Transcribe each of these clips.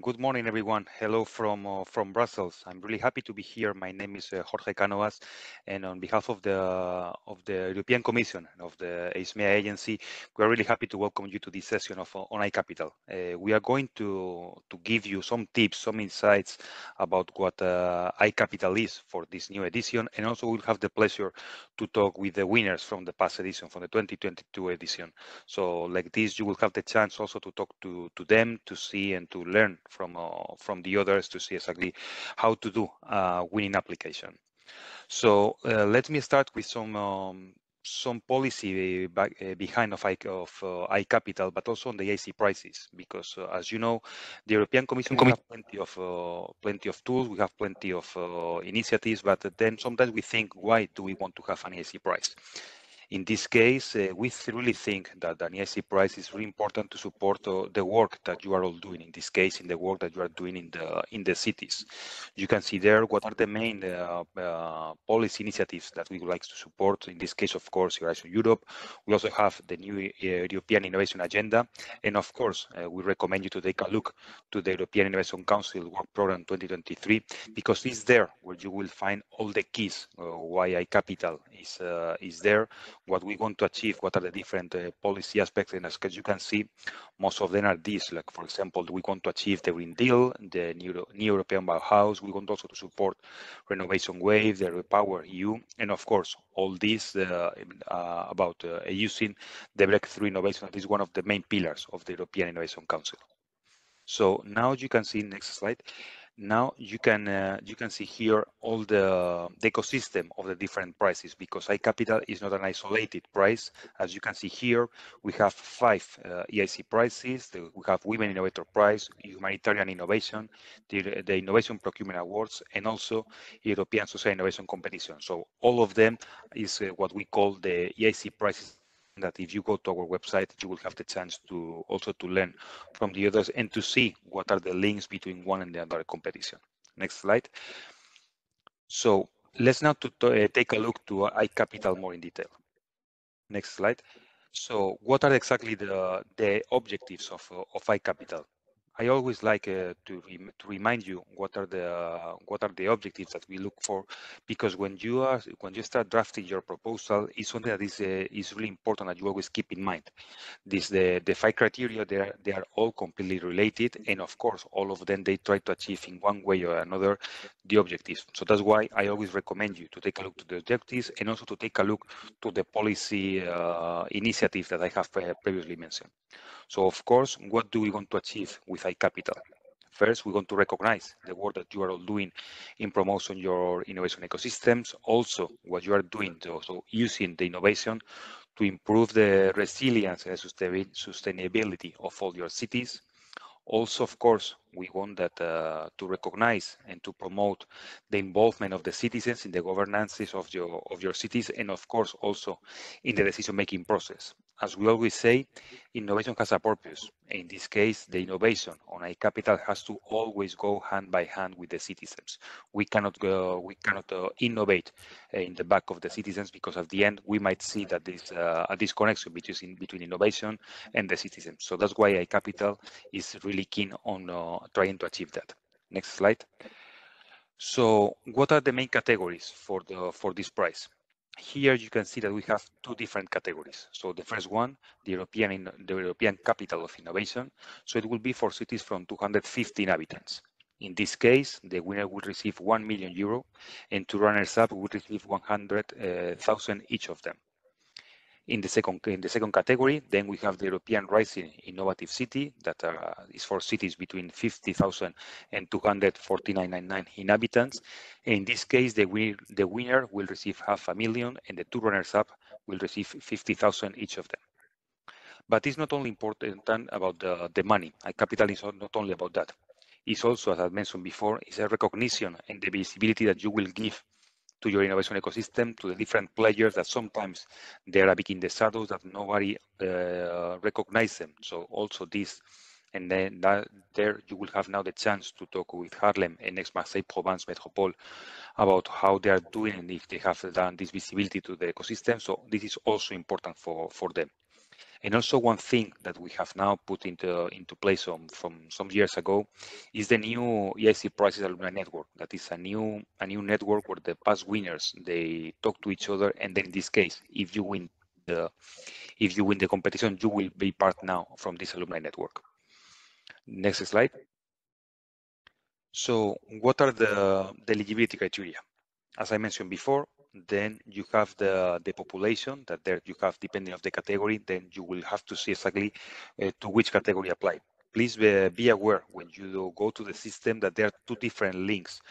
Good morning, everyone. Hello from Brussels. I'm really happy to be here. My name is Jorge Cánovas, and on behalf of the European Commission and of the EISMEA agency, we are really happy to welcome you to this session of on iCapital. We are going to give you some tips, some insights about what iCapital is for this new edition, and also we'll have the pleasure to talk with the winners from the past edition, from the 2022 edition. So like this, you will have the chance also to talk to them, to see and to learn from the others, to see exactly how to do a winning application. So let me start with some policy behind of iCapital, but also on the AC prices, because as you know, the European Commission, we have plenty of tools, we have plenty of initiatives, but then sometimes we think, why do we want to have an AC price? In this case, we really think that an EIC price is really important to support the work that you are all doing. In this case, in the work that you are doing in the cities, you can see there what are the main policy initiatives that we would like to support. In this case, of course, Horizon Europe. We also have the new European Innovation Agenda, and of course, we recommend you to take a look to the European Innovation Council Work Program 2023, because it's there where you will find all the keys why iCapital is there, what we want to achieve, what are the different policy aspects, and as you can see, most of them are these. Like, for example, we want to achieve the Green Deal, the new European Bauhaus. We want also to support Renovation Wave, the Repower EU, and of course, all this about using the breakthrough innovation. That is one of the main pillars of the European Innovation Council. So now you can see, next slide. Now you can see here all the ecosystem of the different prices, because iCapital is not an isolated price. As you can see here, we have 5 EIC prices. We have Women Innovator Prize, Humanitarian Innovation, the Innovation Procurement Awards, and also European Social Innovation Competition. So all of them is what we call the EIC prices, that if you go to our website, you will have the chance to also to learn from the others and to see what are the links between one and the other competition. Next slide. So let's now take a look to iCapital more in detail. Next slide. So what are exactly the objectives of iCapital? I always like to remind you what are the objectives that we look for, because when you start drafting your proposal, it's something that is really important that you always keep in mind. The 5 criteria, they are all completely related, and of course all of them they try to achieve in one way or another the objectives. So that's why I always recommend you to take a look to the objectives, and also to take a look to the policy initiatives that I have previously mentioned. So of course, what do we want to achieve with iCapital? First, we want to recognize the work that you are all doing in promoting your innovation ecosystems. Also, what you are doing to also using the innovation to improve the resilience and sustainability of all your cities. Also, of course, we want that to recognize and to promote the involvement of the citizens in the governances of your cities, and of course also in the decision-making process. As we always say, innovation has a purpose. In this case, the innovation on iCapital has to always go hand by hand with the citizens. We cannot innovate in the back of the citizens, because at the end we might see that there's a disconnection between innovation and the citizens. So that's why iCapital is really keen on trying to achieve that. Next slide. So what are the main categories for this prize? Here you can see that we have 2 different categories. So the first one, the European Capital of Innovation. So it will be for cities from 250 inhabitants. In this case, the winner will receive €1 million, and 2 runners-up will receive 100,000 each of them. In the second category, then we have the European Rising Innovative City, that is for cities between 50,000 and 249,999 inhabitants. In this case, the winner will receive $500,000, and the 2 runners-up will receive 50,000 each of them. But it's not only important about the money. iCapital is not only about that. It's also, as I mentioned before, it's a recognition and the visibility that you will give to your innovation ecosystem, to the different players that sometimes they are a bit in the shadows, that nobody recognizes them. So also this, and then there you will have now the chance to talk with Harlem and Aix-Marseille Provence Métropole about how they are doing and if they have done this visibility to the ecosystem. So this is also important for them. And also one thing that we have now put into place from some years ago is the new EIC Prizes Alumni Network. That is a new network where the past winners, they talk to each other, and then in this case, if you win the competition, you will be part now from this alumni network. Next slide. So what are the eligibility criteria? As I mentioned before, then you have the population that there you have, depending on the category, then you will have to see exactly to which category apply. Please be aware when you go to the system that there are two different links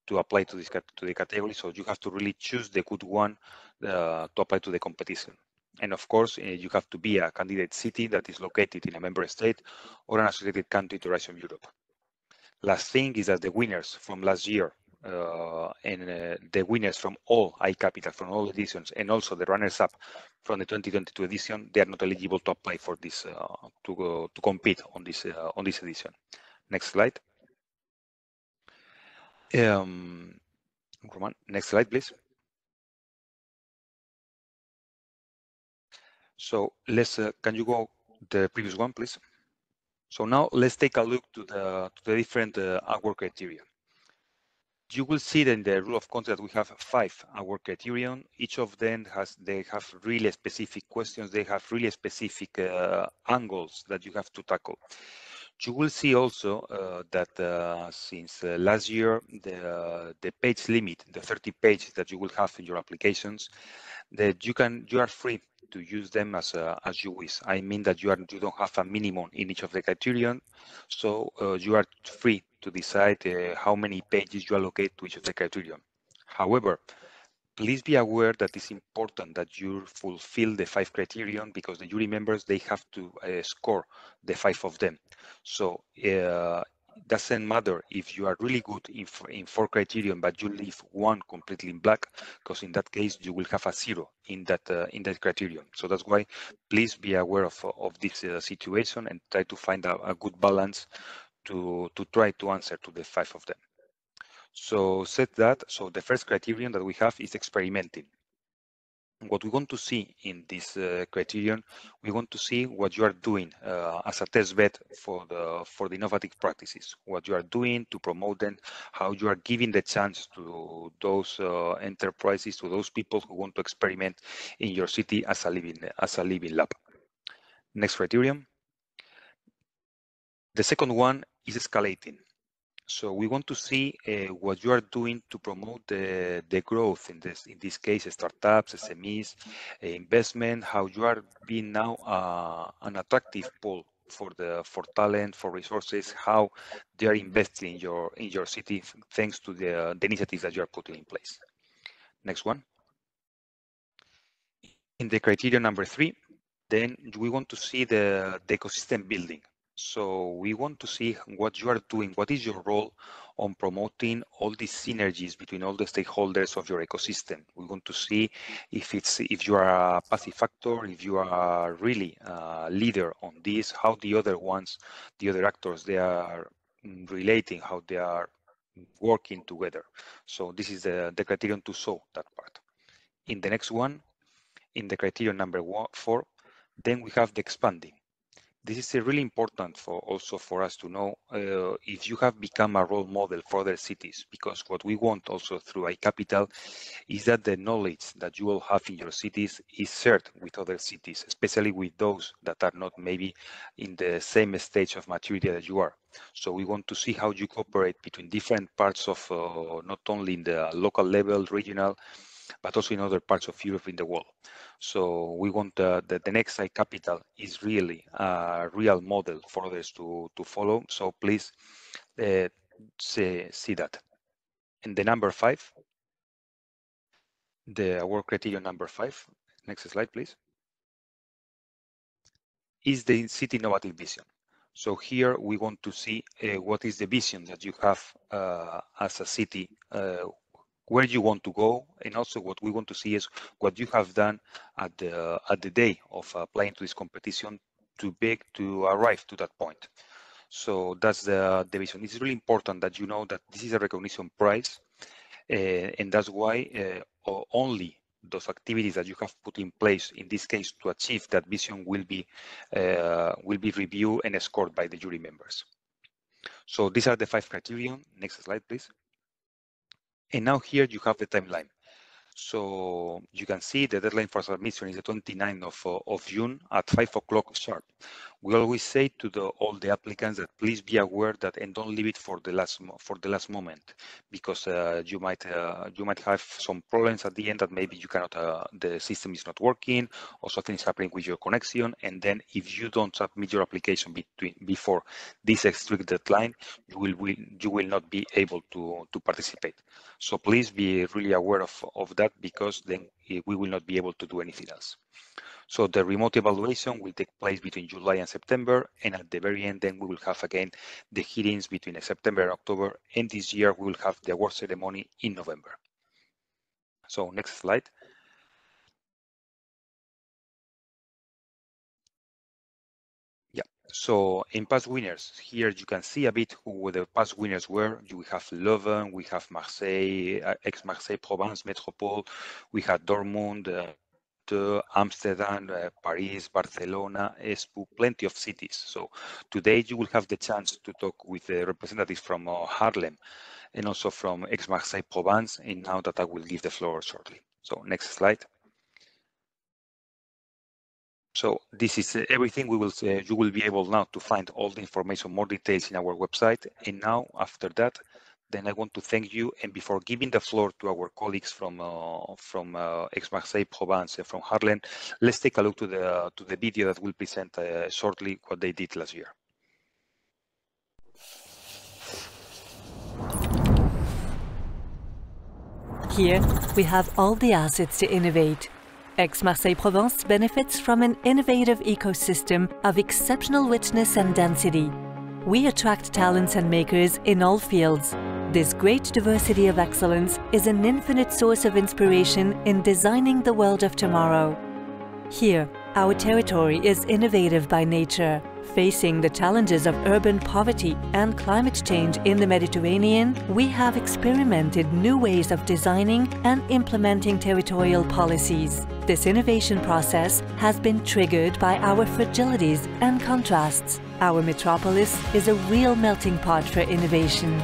to apply to the category, so you have to really choose the good one to apply to the competition. And of course, you have to be a candidate city that is located in a member state or an associated country to Horizon Europe. Last thing is that the winners from last year and the winners from all iCapital, from all editions, and also the runners-up from the 2022 edition, they are not eligible to apply for this to compete on this edition. Next slide. Roman, next slide, please. So let's can you go the previous one, please? So now let's take a look to the different award criteria. You will see that in the rule of conduct we have 5 award criterion. Each of them they have really specific questions. They have really specific angles that you have to tackle. You will see also that since last year, the page limit, the 30 pages that you will have in your applications, that you are free to use them as you wish. I mean that you don't have a minimum in each of the criterion, so you are free to decide how many pages you allocate to each of the criterion. However, please be aware that it's important that you fulfill the 5 criterion, because the jury members, they have to score the 5 of them. So it doesn't matter if you are really good in 4 criterion, but you leave one completely in black, because in that case you will have a 0 in that criterion. So that's why please be aware of this situation and try to find a good balance to try to answer to the 5 of them. So set that, so the first criterion that we have is experimenting. What we want to see in this criterion, we want to see what you are doing as a test bed for the innovative practices, what you are doing to promote them, how you are giving the chance to those enterprises, to those people who want to experiment in your city as a living lab. Next criterion. The second one is escalating. So we want to see what you are doing to promote the growth in this case, startups, SMEs, investment, how you are being now an attractive pool for talent, for resources, how they are investing in your city thanks to the initiatives that you are putting in place. Next one. In the criteria number 3, then we want to see the ecosystem building. So we want to see what you are doing, what is your role on promoting all these synergies between all the stakeholders of your ecosystem. We want to see if you are a passive factor, if you are really a leader on this, how the other actors, they are relating, how they are working together. So this is the criterion to show that part. In the next one, in the criterion number 4, then we have the expanding. This is really important also for us to know if you have become a role model for other cities, because what we want also through iCapital is that the knowledge that you will have in your cities is shared with other cities, especially with those that are not maybe in the same stage of maturity that you are. So we want to see how you cooperate between different parts of not only in the local level, regional, but also in other parts of Europe in the world. So we want that the next iCapital is really a real model for others to follow. So please see that. And the number 5, the award criterion number 5, next slide, please, is the city innovative vision. So here we want to see what is the vision that you have as a city, where you want to go, and also what we want to see is what you have done at the day of applying to this competition to arrive to that point. So that's the vision. It's really important that you know that this is a recognition prize, and that's why only those activities that you have put in place, in this case, to achieve that vision will be reviewed and scored by the jury members. So these are the 5 criteria. Next slide, please. And now here you have the timeline. So you can see the deadline for submission is the 29th of June at 5 o'clock sharp. We always say to all the applicants that please be aware that and don't leave it for the last moment, because you might have some problems at the end that maybe you cannot, the system is not working or something is happening with your connection, and then if you don't submit your application before this strict deadline, you will not be able to participate. So please be really aware of that, because then we will not be able to do anything else. So the remote evaluation will take place between July and September, and at the very end, then we will have again the hearings between September and October, and this year we will have the award ceremony in November. So next slide. Yeah, so in past winners, here you can see a bit who the past winners were. We have Leuven, we have Marseille, ex-Marseille Provence Métropole, we had Dortmund, Amsterdam, Paris, Barcelona, Espoo, plenty of cities. So today you will have the chance to talk with the representatives from Haarlem and also from ex-Marseille Provence, and now that I will give the floor shortly. So next slide. So this is everything. You will be able now to find all the information, more details in our website. And now after that, then I want to thank you. And before giving the floor to our colleagues from ex-Marseille Provence and from Haarlem, let's take a look to the video that will present shortly what they did last year. Here, we have all the assets to innovate. Aix-Marseille Provence benefits from an innovative ecosystem of exceptional richness and density. We attract talents and makers in all fields. This great diversity of excellence is an infinite source of inspiration in designing the world of tomorrow. Here, our territory is innovative by nature. Facing the challenges of urban poverty and climate change in the Mediterranean, we have experimented new ways of designing and implementing territorial policies. This innovation process has been triggered by our fragilities and contrasts. Our metropolis is a real melting pot for innovation.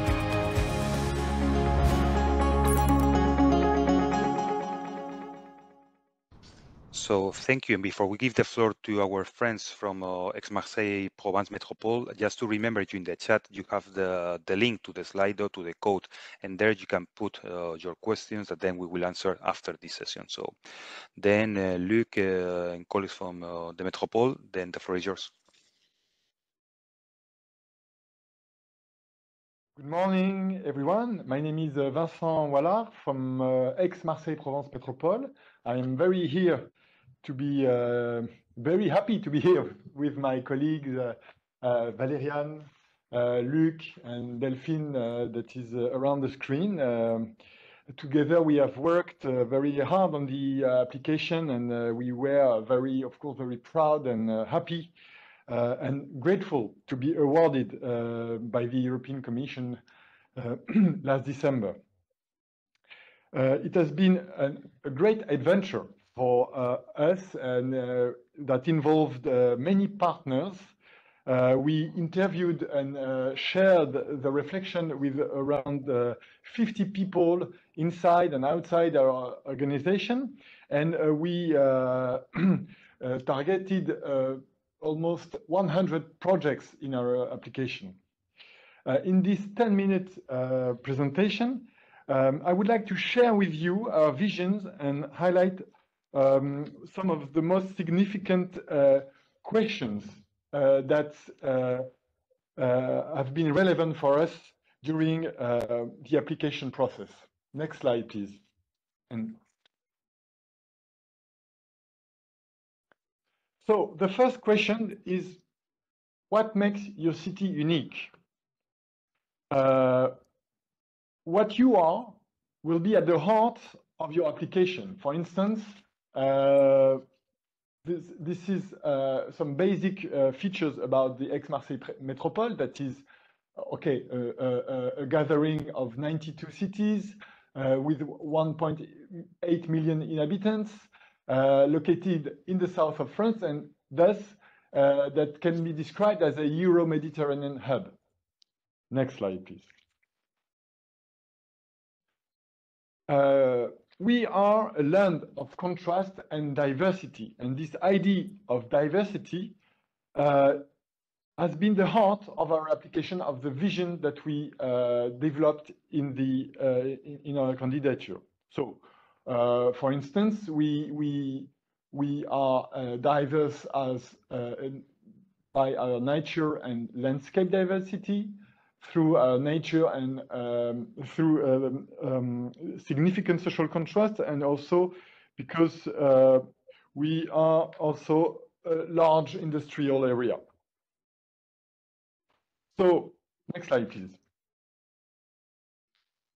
So thank you. And before we give the floor to our friends from ex-Marseille Provence Métropole, just to remember you in the chat, you have the link to the Slido, to the code, and there you can put your questions that then we will answer after this session. So then Luc and colleagues from the Métropole, then the floor is yours. Good morning, everyone. My name is Vincent Wallard from ex-Marseille Provence Métropole. I am very happy to be here with my colleagues Valériane, Luc, and Delphine that is around the screen. Together we have worked very hard on the application, and we were of course, very proud and happy and grateful to be awarded by the European Commission last December. It has been a great adventure for us, and that involved many partners. We interviewed and shared the reflection with around 50 people inside and outside our organization, and we targeted almost 100 projects in our application. In this 10-minute presentation, I would like to share with you our visions and highlight some of the most significant questions that have been relevant for us during the application process. Next slide, please. So the first question is, what makes your city unique? What you are will be at the heart of your application. For instance, this is some basic features about the Aix-Marseille Métropole, that is, okay, a gathering of 92 cities, with 1.8 million inhabitants, located in the south of France, and thus that can be described as a Euro-Mediterranean hub. Next slide, please. We are a land of contrast and diversity, and this idea of diversity has been the heart of our application of the vision that we developed in our candidature. So, for instance, we are diverse as by our nature and landscape diversity, through nature and through significant social contrast, and also because we are also a large industrial area. So, next slide, please.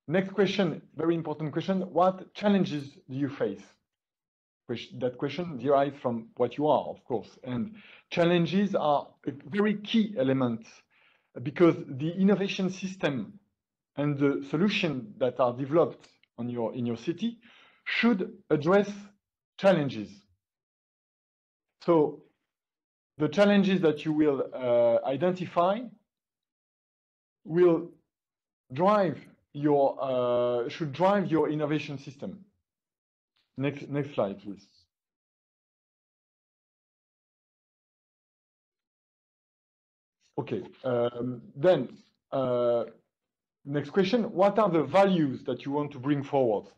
Next question, very important question. What challenges do you face? That question derives from what you are, of course. And challenges are a very key element, because the innovation system and the solutions that are developed in your city should address challenges. So the challenges that you will identify will should drive your innovation system. Next slide, please. Okay, then next question, what are the values that you want to bring forward?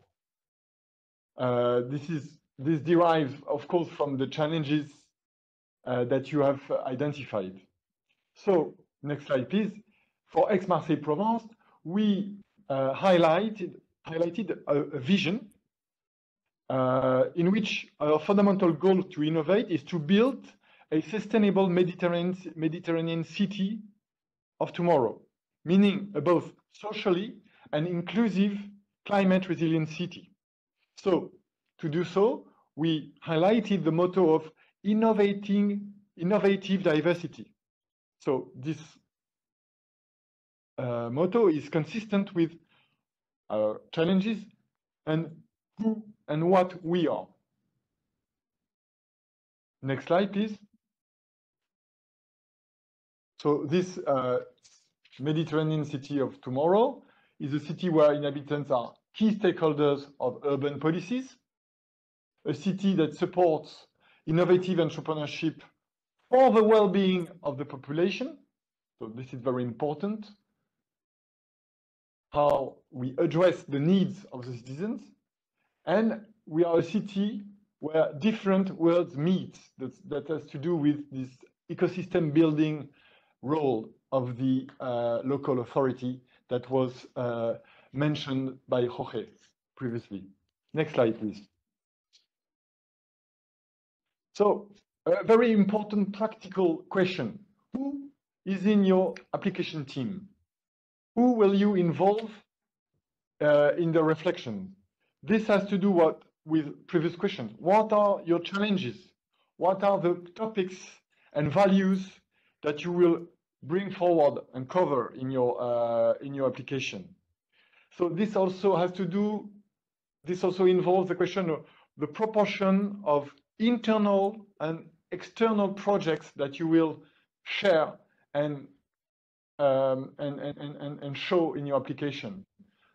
This derives, of course, from the challenges that you have identified. So, next slide, please. For Aix-Marseille-Provence, we highlighted a vision in which our fundamental goal to innovate is to build a sustainable Mediterranean city of tomorrow, meaning a both socially and inclusive climate resilient city. So, to do so, we highlighted the motto of innovative diversity. So, this motto is consistent with our challenges and who and what we are. Next slide, please. So this Mediterranean city of tomorrow is a city where inhabitants are key stakeholders of urban policies, a city that supports innovative entrepreneurship for the well-being of the population. So this is very important, how we address the needs of the citizens. And we are a city where different worlds meet. That has to do with this ecosystem building role of the local authority that was mentioned by Jorge previously. Next slide, please. So, a very important practical question. Who is in your application team? Who will you involve in the reflection? This has to do with previous question. What are your challenges? What are the topics and values that you will bring forward and cover in your application? So this also involves the question of the proportion of internal and external projects that you will share and show in your application.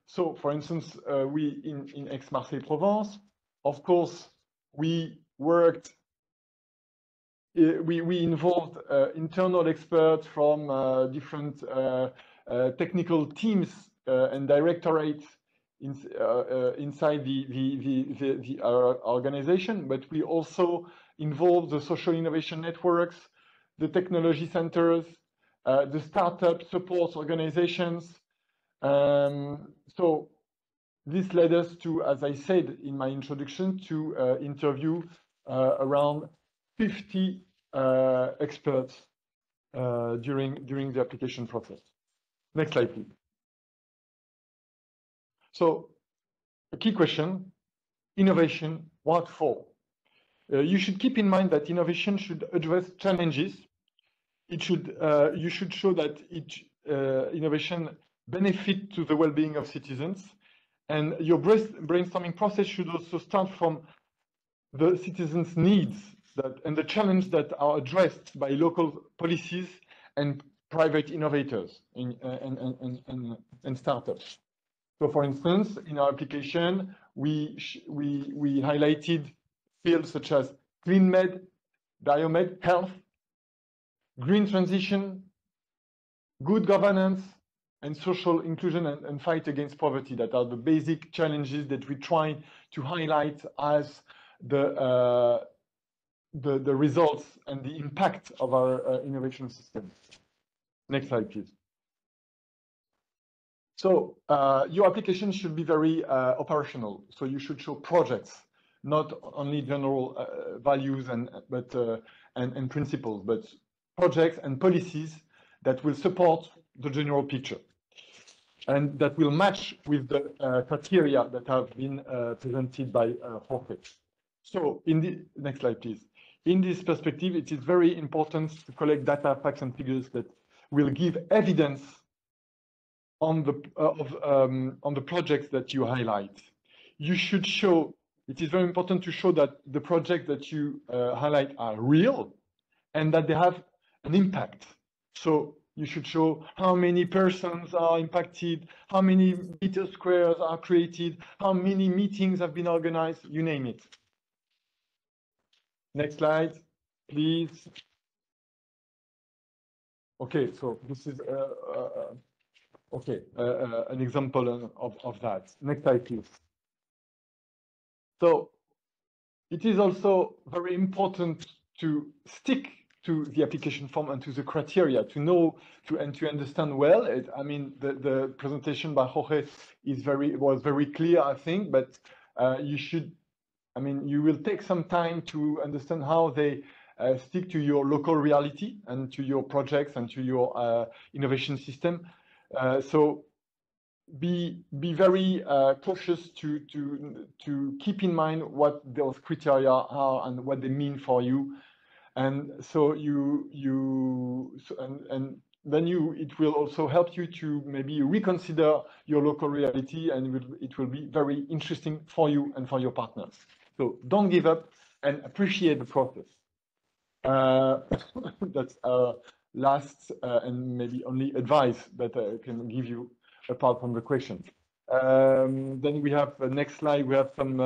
So, for instance, we in Aix-Marseille-Provence, of course, we worked. We involved internal experts from different technical teams and directorates inside our organization, but we also involved the social innovation networks, the technology centers, the startup support organizations. So this led us to, as I said in my introduction, to interview around 50 experts during the application process. Next slide, please. So, a key question, innovation, what for? You should keep in mind that innovation should address challenges. It should, you should show that each innovation benefit to the well-being of citizens, And your brainstorming process should also start from the citizens' needs and the challenge that are addressed by local policies and private innovators and startups. So, for instance, in our application, we highlighted fields such as clean med, biomed, health, green transition, good governance, and social inclusion and fight against poverty. That are the basic challenges that we try to highlight as the results and the impact of our innovation system. Next slide, please. So your application should be very operational. So you should show projects, not only general values and principles, but projects and policies that will support the general picture and that will match with the criteria that have been presented by Jorge. So in the next slide, please. In this perspective, it is very important to collect data, facts, and figures that will give evidence on the projects that you highlight. You should show, it is very important to show that the projects that you highlight are real and that they have an impact. So you should show how many persons are impacted, how many meter squares are created, how many meetings have been organized, you name it. Next slide, please. Okay, so this is an example of that. Next slide, please. So it is also very important to stick to the application form and to the criteria to know and to understand well. I mean, the presentation by Jorge was very clear, I think, but you should. I mean, you will take some time to understand how they stick to your local reality and to your projects and to your innovation system. So be very cautious to keep in mind what those criteria are and what they mean for you. And so it will also help you to maybe reconsider your local reality, and it will be very interesting for you and for your partners. So don't give up and appreciate the process. That's our last and maybe only advice that I can give you apart from the question. Then we have the next slide. We have some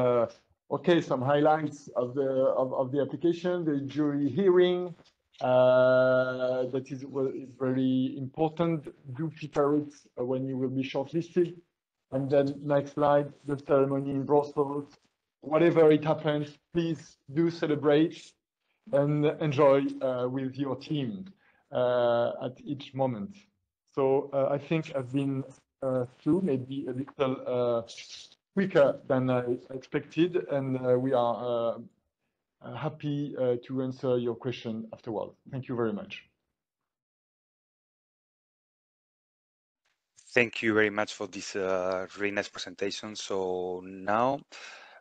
some highlights of the application, the jury hearing. That is very important. Do prepare it when you will be shortlisted. And then next slide, the ceremony in Brussels. Whatever it happens, please do celebrate and enjoy with your team at each moment. So I think I've been through maybe a little quicker than I expected, and we are happy to answer your question afterwards. Thank you very much. Thank you very much for this really nice presentation. So now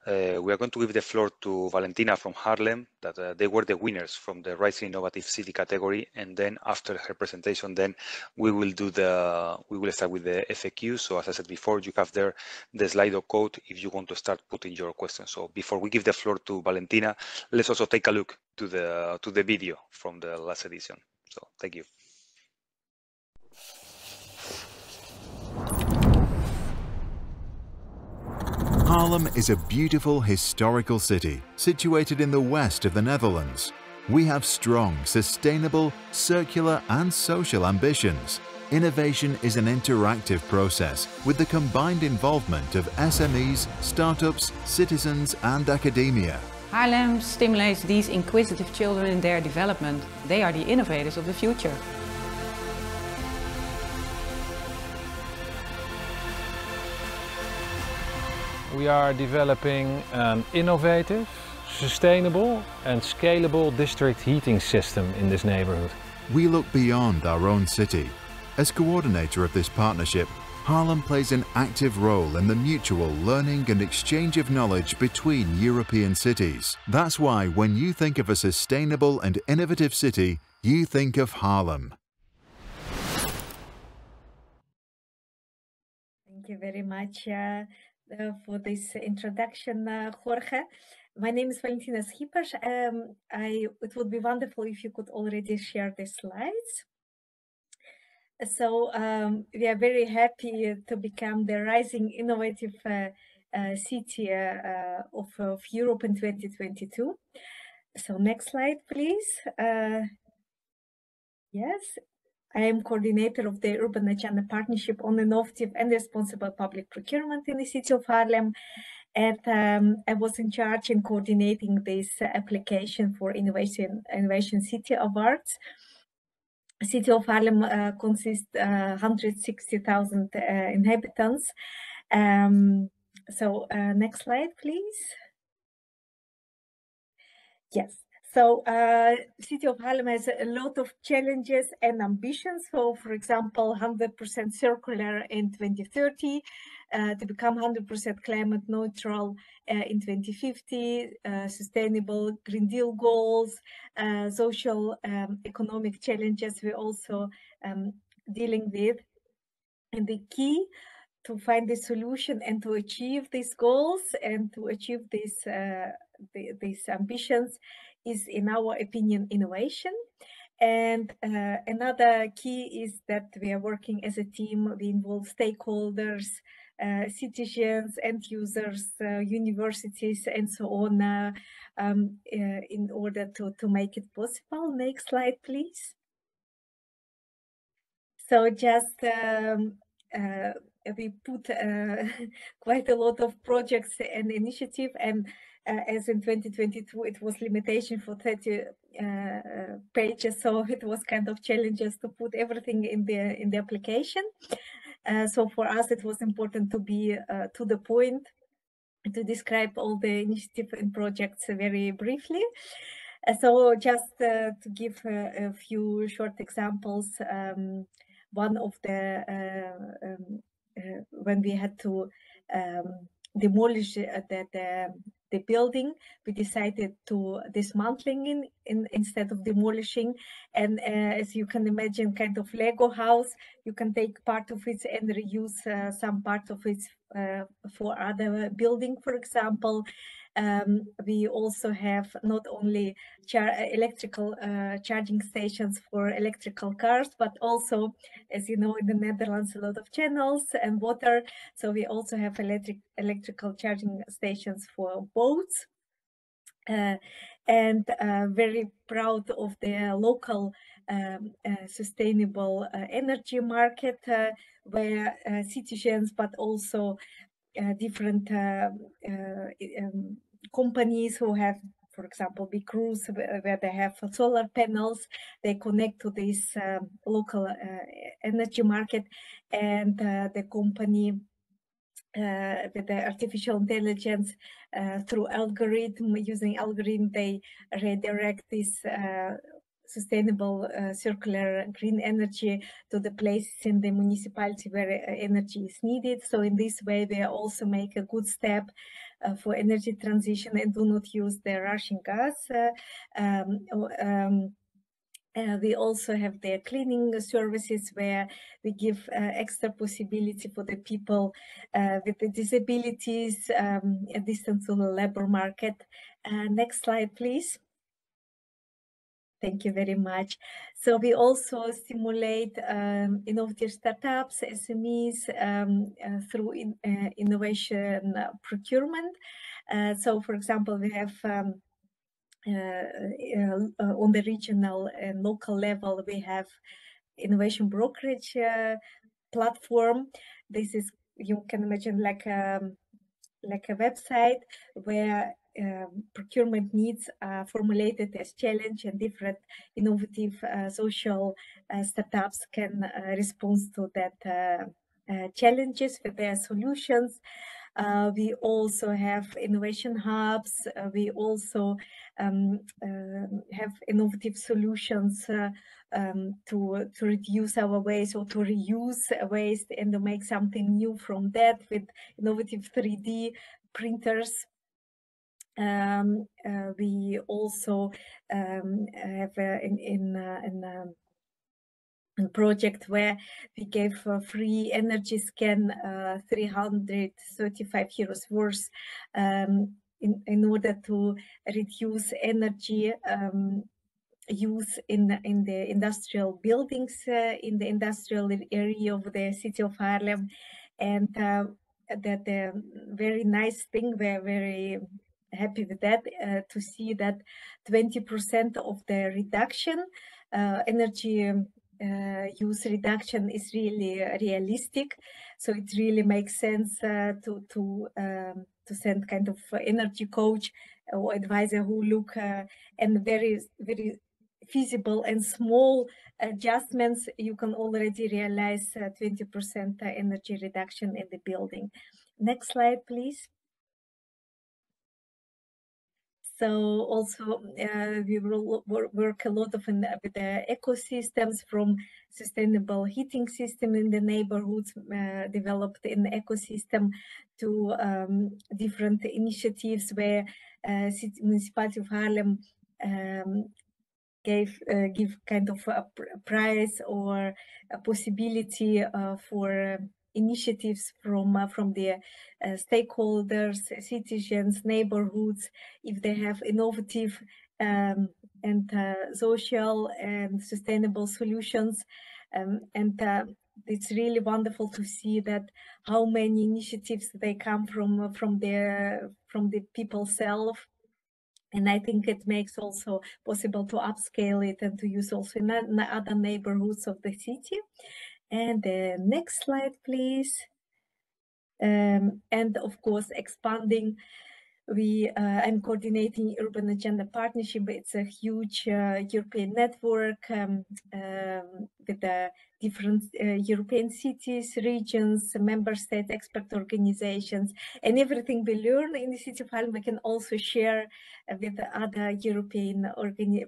we are going to give the floor to Valentina from Haarlem, that they were the winners from the Rising Innovative City category. And then after her presentation, then we will start with the FAQ. So as I said before, you have there the Slido code if you want to start putting your questions. So before we give the floor to Valentina, let's also take a look to the video from the last edition. So thank you. Haarlem is a beautiful historical city situated in the west of the Netherlands. We have strong, sustainable, circular and social ambitions. Innovation is an interactive process with the combined involvement of SMEs, startups, citizens and academia. Haarlem stimulates these inquisitive children in their development. They are the innovators of the future. We are developing an innovative, sustainable and scalable district heating system in this neighborhood. We look beyond our own city. As coordinator of this partnership, Haarlem plays an active role in the mutual learning and exchange of knowledge between European cities. That's why when you think of a sustainable and innovative city, you think of Haarlem. Thank you very much. for this introduction, Jorge. My name is Valentina Schipers. It would be wonderful if you could already share the slides. So we are very happy to become the rising innovative city of Europe in 2022. So next slide, please. Yes, I am coordinator of the Urban Agenda Partnership on Innovative and Responsible Public Procurement in the city of Haarlem. And I was in charge in coordinating this application for Innovation City Awards. City of Haarlem consists 160,000 inhabitants. Next slide, please. Yes. So City of Haarlem has a lot of challenges and ambitions. So, for example, 100% circular in 2030, to become 100% climate neutral in 2050, sustainable Green Deal goals, social economic challenges we're also dealing with. And the key to find the solution and to achieve these goals and to achieve these ambitions is, in our opinion, innovation. And another key is that we are working as a team. We involve stakeholders, citizens, end users, universities, and so on, in order to make it possible. Next slide, please. So just we put quite a lot of projects and initiative, and as in 2022 it was limitation for 30 pages, so it was kind of challenges to put everything in the application. So for us it was important to be to the point, to describe all the initiative and projects very briefly. So just to give a few short examples, one of the when we had to demolish the building, we decided to dismantling instead of demolishing. And as you can imagine, kind of Lego house, you can take part of it and reuse some part of it for other building, for example. We also have not only electrical charging stations for electrical cars, but also, as you know, in the Netherlands, a lot of channels and water. So we also have electrical charging stations for boats. And very proud of the local sustainable energy market, where citizens, but also different companies who have, for example, big crews where they have solar panels, they connect to this local energy market, and the company with the artificial intelligence through using algorithm, they redirect this sustainable circular green energy to the places in the municipality where energy is needed. So in this way, they also make a good step for energy transition and do not use the Russian gas. We also have the cleaning services where we give extra possibility for the people with the disabilities, a distance to the labor market. Next slide, please. Thank you very much. So we also stimulate innovative startups, SMEs, through innovation procurement. So, for example, we have on the regional and local level, we have innovation brokerage platform. This is, you can imagine, like a website where procurement needs are formulated as challenge, and different innovative social startups can respond to that challenges with their solutions. We also have innovation hubs. We also have innovative solutions to reduce our waste or to reuse waste and to make something new from that with innovative 3D printers. We also have project where we gave free energy scan 335 euros worth in order to reduce energy use in the industrial buildings in the industrial area of the city of Haarlem. And that very nice thing, we're very happy with that, to see that 20% of the reduction, energy use reduction is really realistic. So it really makes sense to send kind of energy coach or advisor who look and very feasible and small adjustments, you can already realize 20% energy reduction in the building. Next slide, please. So also we will work a lot with the ecosystems, from sustainable heating system in the neighborhoods developed in the ecosystem to different initiatives where municipality of Haarlem give kind of a prize or a possibility for initiatives from the stakeholders, citizens, neighborhoods, if they have innovative and social and sustainable solutions. And it's really wonderful to see that how many initiatives they come from the people self. And I think it makes also possible to upscale it and to use also in other neighborhoods of the city. And the next slide, please. And of course, expanding. I'm coordinating Urban Agenda Partnership. It's a huge European network with different European cities, regions, member state expert organizations, and everything we learn in the city of Haarlem we can also share with other European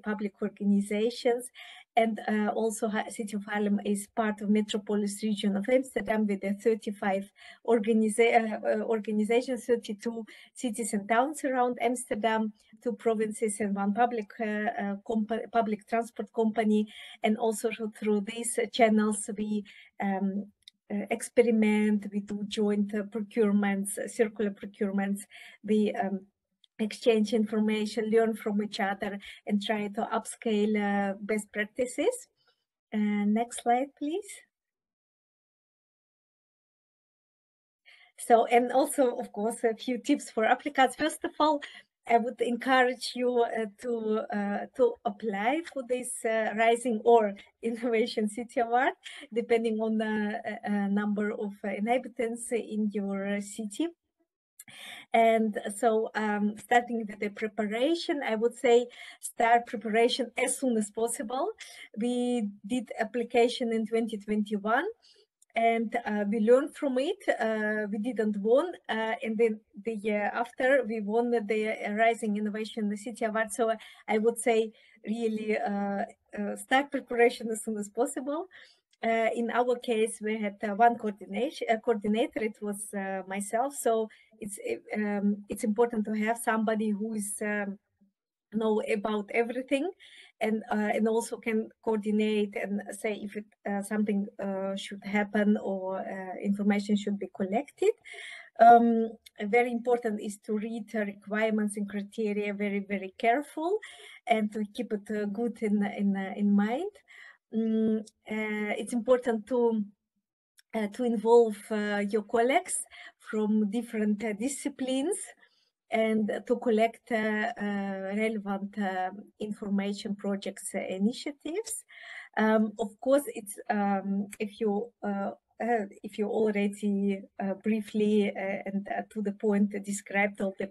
public organizations. And also City of Haarlem is part of Metropolis region of Amsterdam with the 35 organizations, 32 cities and towns around Amsterdam, 2 provinces and 1 public transport company. And also through these channels we experiment, we do joint procurements, circular procurements, we exchange information, learn from each other, and try to upscale best practices. Next slide, please. So, and also, of course, a few tips for applicants. First of all, I would encourage you to apply for this Rising or Innovation City Award, depending on the number of inhabitants in your city. And so starting with the preparation, I would say start preparation as soon as possible. We did application in 2021 and we learned from it. We didn't won, and then the year after we won the Rising Innovation City Award. So I would say really start preparation as soon as possible. In our case, we had one coordinator. It was myself. So it's important to have somebody who is know about everything, and also can coordinate and say if something should happen or information should be collected. Very important is to read requirements and criteria very, very careful, and to keep it good in mind. It's important to involve your colleagues from different disciplines and to collect relevant information, projects, initiatives. Of course, it's if you already briefly and to the point described all the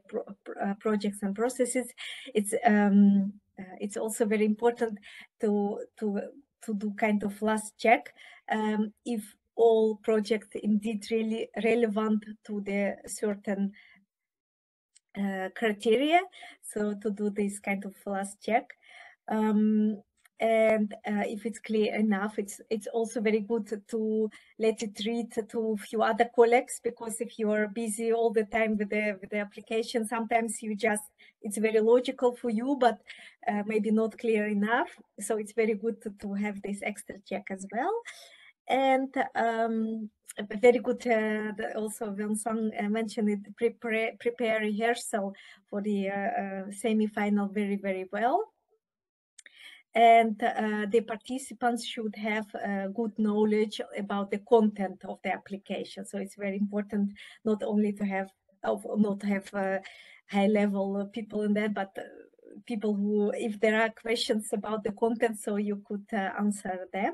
projects and processes, it's also very important to do kind of last check if all projects indeed really relevant to the certain criteria. So to do this kind of last check. And if it's clear enough, it's also very good to let it read to a few other colleagues, because if you are busy all the time with the application, sometimes it's very logical for you, but maybe not clear enough. So it's very good to have this extra check as well. And very good, also Vincent mentioned it, prepare rehearsal for the semi-final very, very well. And the participants should have good knowledge about the content of the application. So it's very important not only to have high-level people in that, but people who, if there are questions about the content, so you could answer them.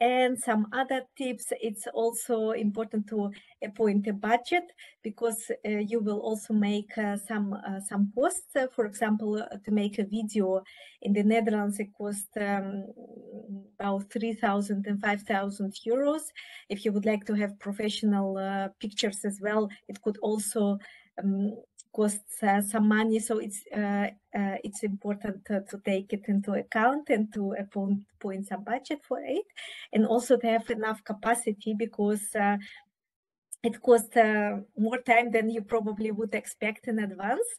And some other tips, it's also important to appoint a budget, because you will also make some costs. For example, to make a video in the Netherlands, it costs about 3,000 and 5,000 euros. If you would like to have professional pictures as well, it could also costs some money. So it's important to take it into account and to appoint some budget for it, and also to have enough capacity, because it costs more time than you probably would expect in advance.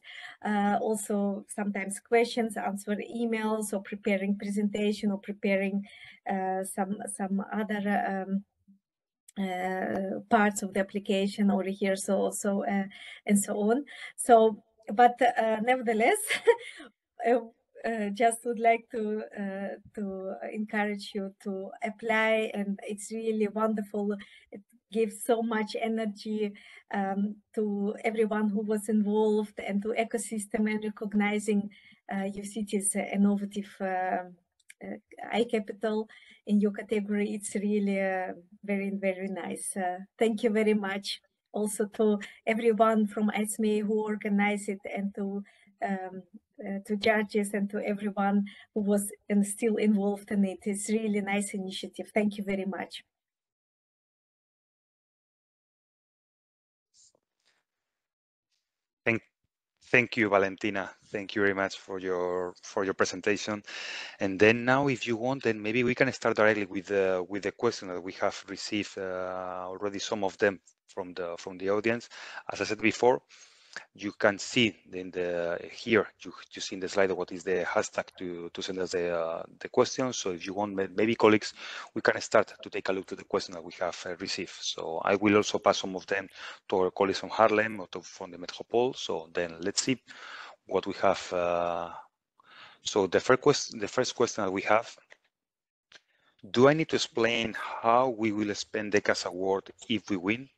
Also, sometimes questions, answer emails, or preparing presentation, or preparing some other parts of the application, or rehearsal also, and so on. So, but nevertheless, just would like to encourage you to apply, and it's really wonderful. It gives so much energy to everyone who was involved, and to ecosystem, and recognizing your city's innovative iCapital in your category. It's really very, very nice. Thank you very much also to everyone from ISME who organized it, and to judges, and to everyone who was and still involved in it. It's really nice initiative. Thank you very much. Thank you, Valentina. Thank you very much for your presentation. And then now, if you want, then maybe we can start directly with the question that we have received already, some of them from the audience. As I said before, you can see in here you see in the slide what is the hashtag to send us the questions. So if you want, maybe colleagues, we can start to take a look to the question that we have received. So I will also pass some of them to our colleagues from Haarlem or from the Metropole. So then let's see what we have. So the first question that we have: do I need to explain how we will spend the CAS award if we win?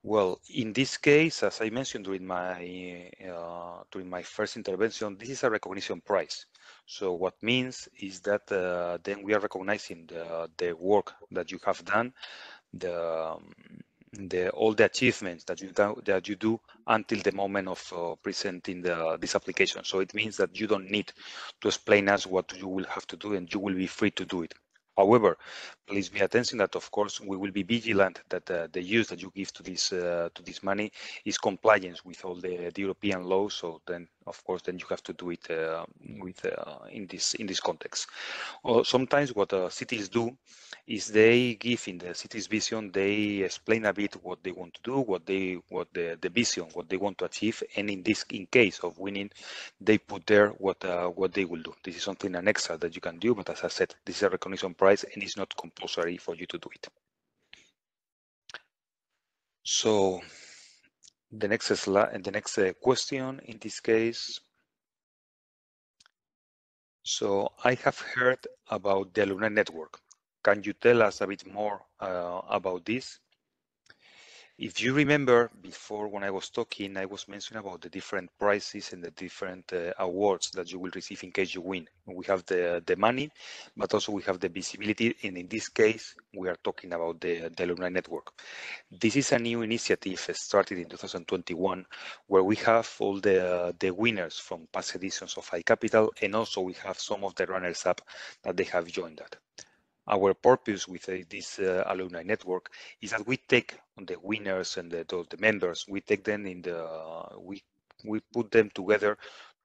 Well, in this case, as I mentioned during my first intervention, this is a recognition prize. So what means is that then we are recognizing the work that you have done, all the achievements that you do until the moment of presenting this application. So it means that you don't need to explain us what you will have to do, and you will be free to do it. However, please be attention that, of course, we will be vigilant that the use that you give to this money is compliant with all the European laws. So then, of course, then you have to do it in this context. Sometimes what cities do is they give in the city's vision, they explain a bit what they want to do, what the vision, what they want to achieve, and in case of winning, they put there what they will do. This is something, an extra that you can do, but as I said, this is a recognition prize, and it's not compulsory for you to do it. So the next slide and the next question in this case. So I have heard about the alumni network. Can you tell us a bit more about this? If you remember before, when I was talking, I was mentioning about the different prizes and the different awards that you will receive in case you win. We have the money, but also we have the visibility. And in this case, we are talking about the alumni network. This is a new initiative started in 2021, where we have all the winners from past editions of iCapital, and also we have some of the runners-up that they have joined that. Our purpose with this alumni network is that we take the winners and the members, we take them we put them together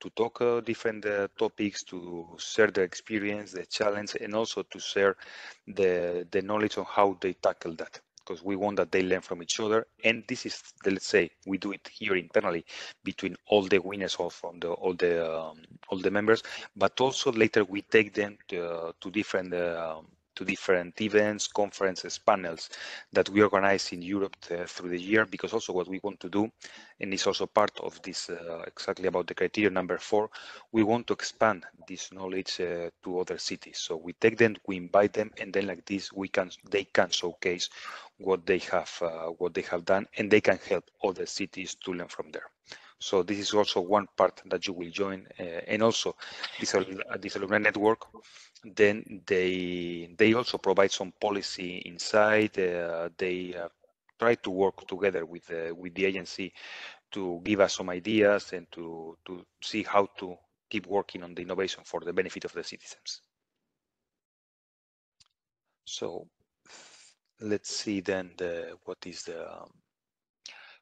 talk different topics, to share their experience, the challenge, and also to share the knowledge on how they tackle that. Because we want that they learn from each other, and this is, let's say, we do it here internally between all the winners, all from all the members, but also later we take them to different events, conferences, panels that we organize in Europe through the year, because also what we want to do, and it's also part of this exactly about the criteria number 4, we want to expand this knowledge to other cities. So we take them, we invite them, and then like this they can showcase what they have done, and they can help other cities to learn from there. So this is also one part that you will join, and also this alumni network. Then they also provide some policy inside. They try to work together with the agency to give us some ideas and to see how to keep working on the innovation for the benefit of the citizens. So let's see then what is the.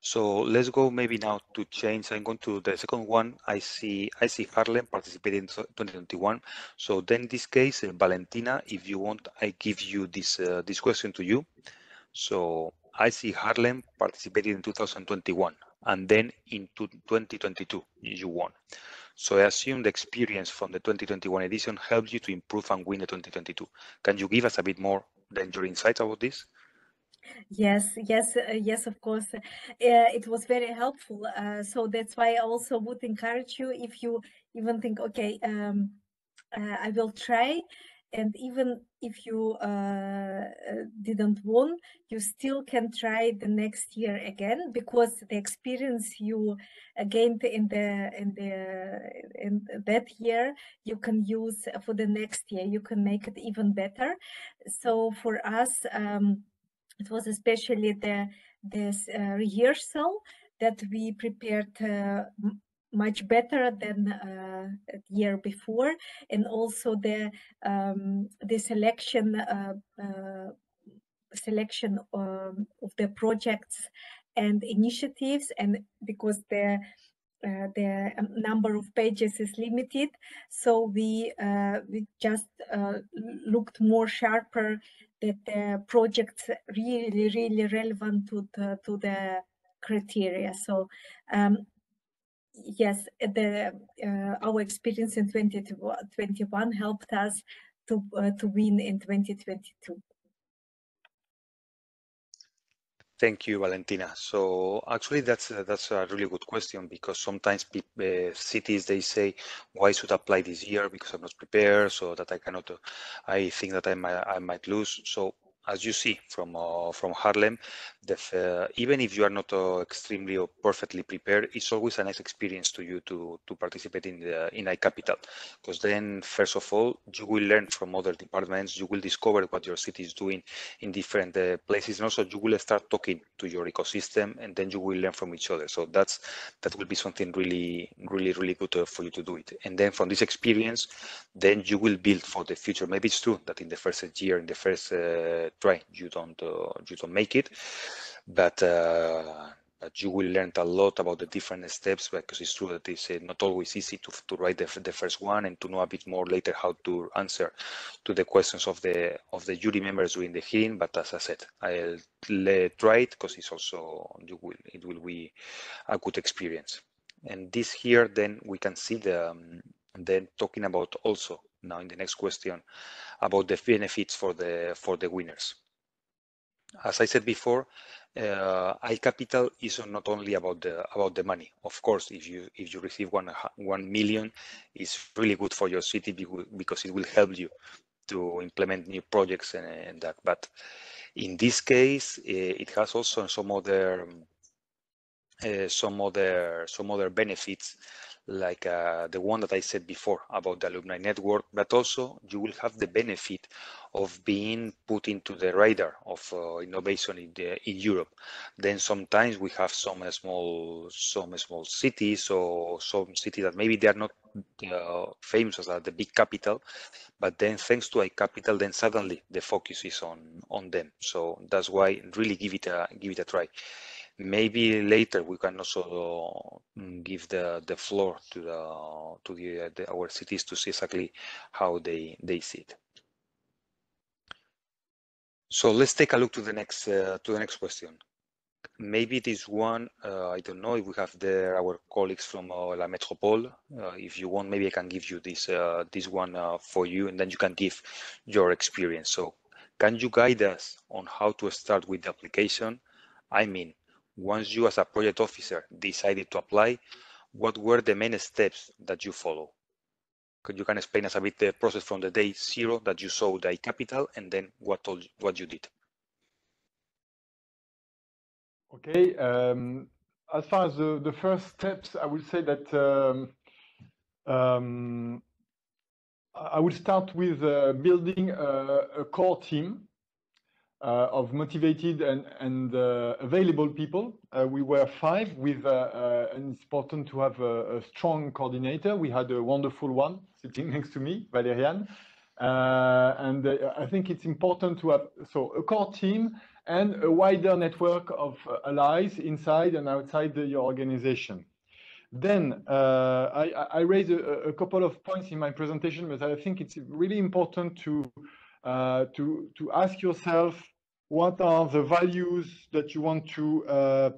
So let's go maybe now to change. I'm going to the second one. I see Harlem participating in 2021. So then in this case, Valentina, if you want, I give you this question to you. So I see Harlem participating in 2021, and then in 2022 you won. So I assume the experience from the 2021 edition helped you to improve and win the 2022. Can you give us a bit more than your insights about this? Yes, of course. It was very helpful. So that's why I also would encourage you, if you even think, okay, I will try, and even if you didn't win, you still can try the next year again, because the experience you gained in that year, you can use for the next year. You can make it even better. So for us, it was especially this rehearsal that we prepared much better than the year before, and also the selection of the projects and initiatives, and because the number of pages is limited, so we just looked more sharper that the projects really relevant to the criteria. So yes, our experience in 2021 helped us to win in 2022. Thank you, Valentina. So actually, that's a really good question, because sometimes cities, they say, why should I apply this year because I'm not prepared, so that I cannot. I think that I might lose. So as you see from Harlem, even if you are not extremely or perfectly prepared, it's always a nice experience to you to participate in iCapital, because then first of all you will learn from other departments, you will discover what your city is doing in different places, and also you will start talking to your ecosystem, and then you will learn from each other. So that will be something really good for you to do it. And then from this experience, then you will build for the future. Maybe it's true that in the first year, in the first try, you don't make it, but you will learn a lot about the different steps, because it's true that it's not always easy to write the first one, and to know a bit more later how to answer to the questions of the jury members during the hearing. But as I said, I'll try it, because it's also it will be a good experience. And this here, then we can see then talking about also now in the next question about the benefits for the winners. As I said before, iCapital is not only about the money. Of course, if you receive 1 million, it's really good for your city, because it will help you to implement new projects and that. But in this case, it has also some other benefits, like the one that I said before about the alumni network, but also you will have the benefit of being put into the radar of innovation in Europe. Then sometimes we have some small cities, or some cities that maybe they are not famous as the big capital, but then thanks to iCapital, then suddenly the focus is on them. So that's why really give it a try. Maybe later we can also give the floor to our cities to see exactly how they see it. So let's take a look to the next question. Maybe this one, I don't know if we have there our colleagues from La Métropole. If you want, maybe I can give you this one for you, and then you can give your experience. So, can you guide us on how to start with the application? I mean, once you as a project officer decided to apply, what were the main steps that you follow? Could you can explain us a bit the process from the day zero that you saw the iCapital, and then what you did? Okay, as far as the first steps, I would say that I would start with building a core team of motivated and available people. We were 5 with, and it's important to have a strong coordinator. We had a wonderful one sitting next to me, Valerian. And I think it's important to have a core team and a wider network of allies inside and outside your organization. Then I raised a couple of points in my presentation, but I think it's really important to ask yourself what are the values that you want to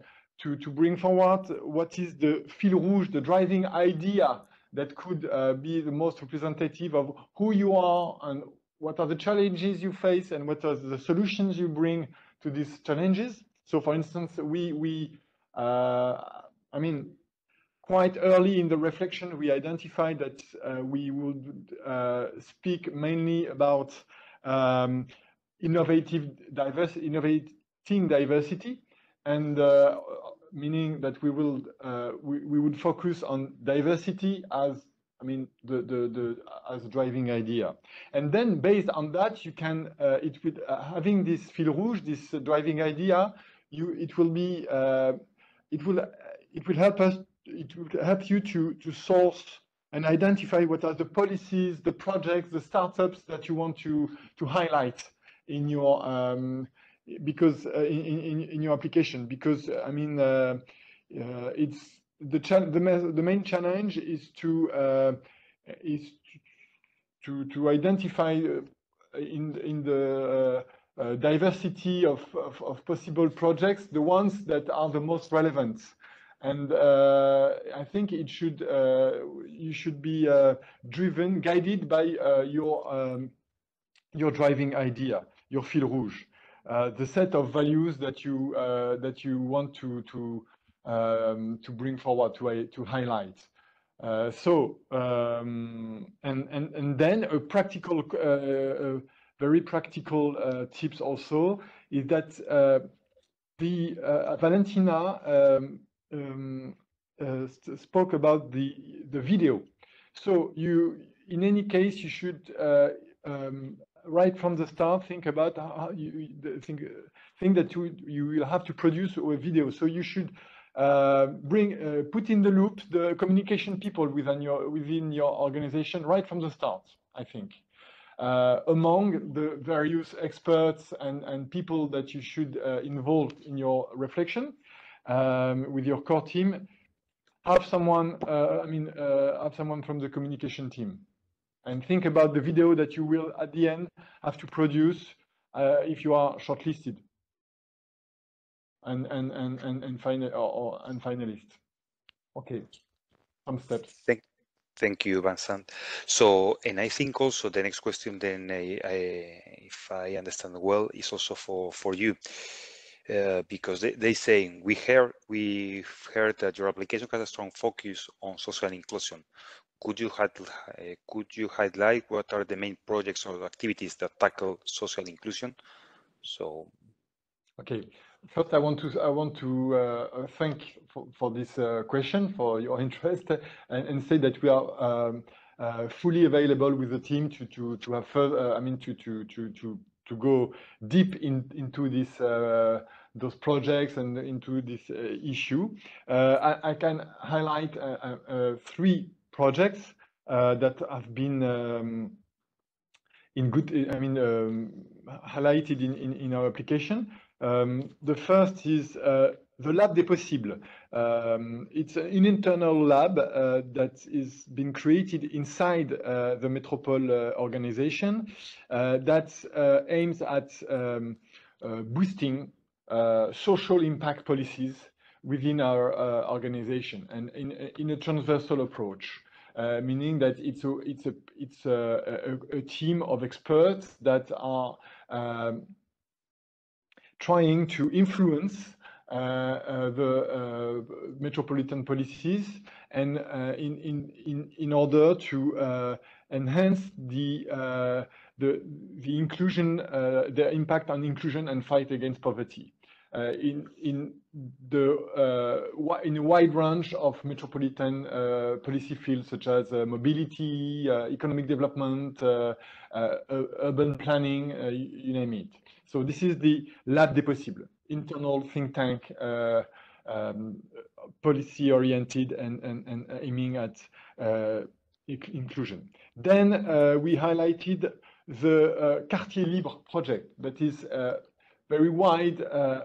bring forward. What is the fil rouge, the driving idea that could be the most representative of who you are and what are the challenges you face and what are the solutions you bring to these challenges. So, for instance, I mean, quite early in the reflection, we identified that we would speak mainly about innovating diversity, and meaning that we would focus on diversity as, I mean, as a driving idea. And then based on that, you can having this fil rouge, this driving idea, it will help us. It will help you to source and identify what are the policies, the projects, the startups that you want to highlight in your because in your application. Because I mean, it's the main challenge is to identify in the diversity of possible projects the ones that are the most relevant. And I think you should be guided by your driving idea, your fil rouge, the set of values that you want to bring forward, to highlight. And then a practical, very practical tips also is that Valentina spoke about the video. So in any case, you should right from the start think about how you think that you will have to produce a video. So you should put in the loop the communication people within your organization right from the start, I think. Among the various experts and people that you should involve in your reflection with your core team, have someone have someone from the communication team, and think about the video that you will at the end have to produce if you are shortlisted and finalist. Okay, some steps. Thank you, Vincent. So, and I think also the next question, then, if I understand well, is also for you, because they say we've heard that your application has a strong focus on social inclusion. Could you highlight what are the main projects or activities that tackle social inclusion? So, okay. First, I want to thank for this question, for your interest, and say that we are fully available with the team to have further. I mean, to go deep into those projects and into this issue. I can highlight 3 projects that have been highlighted in our application. The first is the Lab des Possibles. It's an internal lab that is been created inside the Metropole organization that aims at boosting social impact policies within our organization, and in a transversal approach, meaning that it's a team of experts that are trying to influence the metropolitan policies, and in order to enhance the inclusion, the impact on inclusion and fight against poverty in a wide range of metropolitan policy fields, such as mobility, economic development, urban planning, you name it. So this is the Lab des Possibles, internal think tank, policy-oriented and aiming at inclusion. Then we highlighted the Quartier Libre project, that is very wide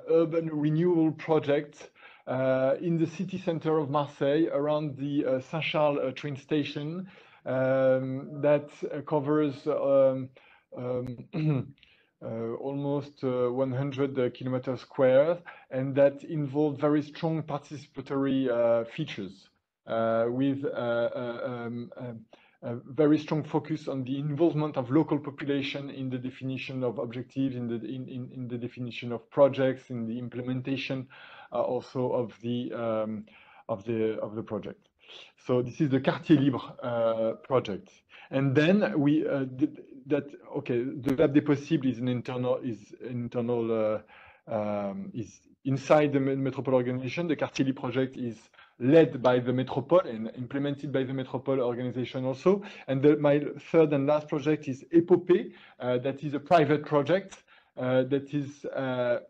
urban renewal project in the city center of Marseille, around the Saint-Charles train station, that covers almost 100 kilometers square, and that involved very strong participatory features with a very strong focus on the involvement of local population in the definition of objectives, in the definition of projects, in the implementation also of the project. So this is the Quartier Libre project. And then we did that. Okay, the Lab des Possibles is is inside the Metropole organization. The Quartier Libre project is led by the Metropole and implemented by the Metropole organization also. And my third and last project is Epopée, that is a private project that is a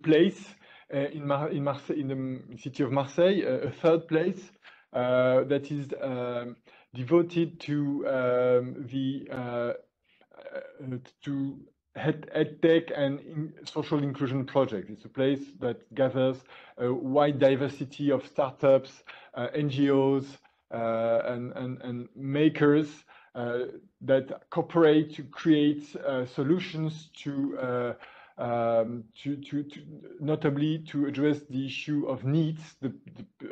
place in Marseille, in the city of Marseille, a third place that is devoted to EdTech and social inclusion project. It's a place that gathers a wide diversity of startups, NGOs, and makers that cooperate to create solutions to notably to address the issue of needs.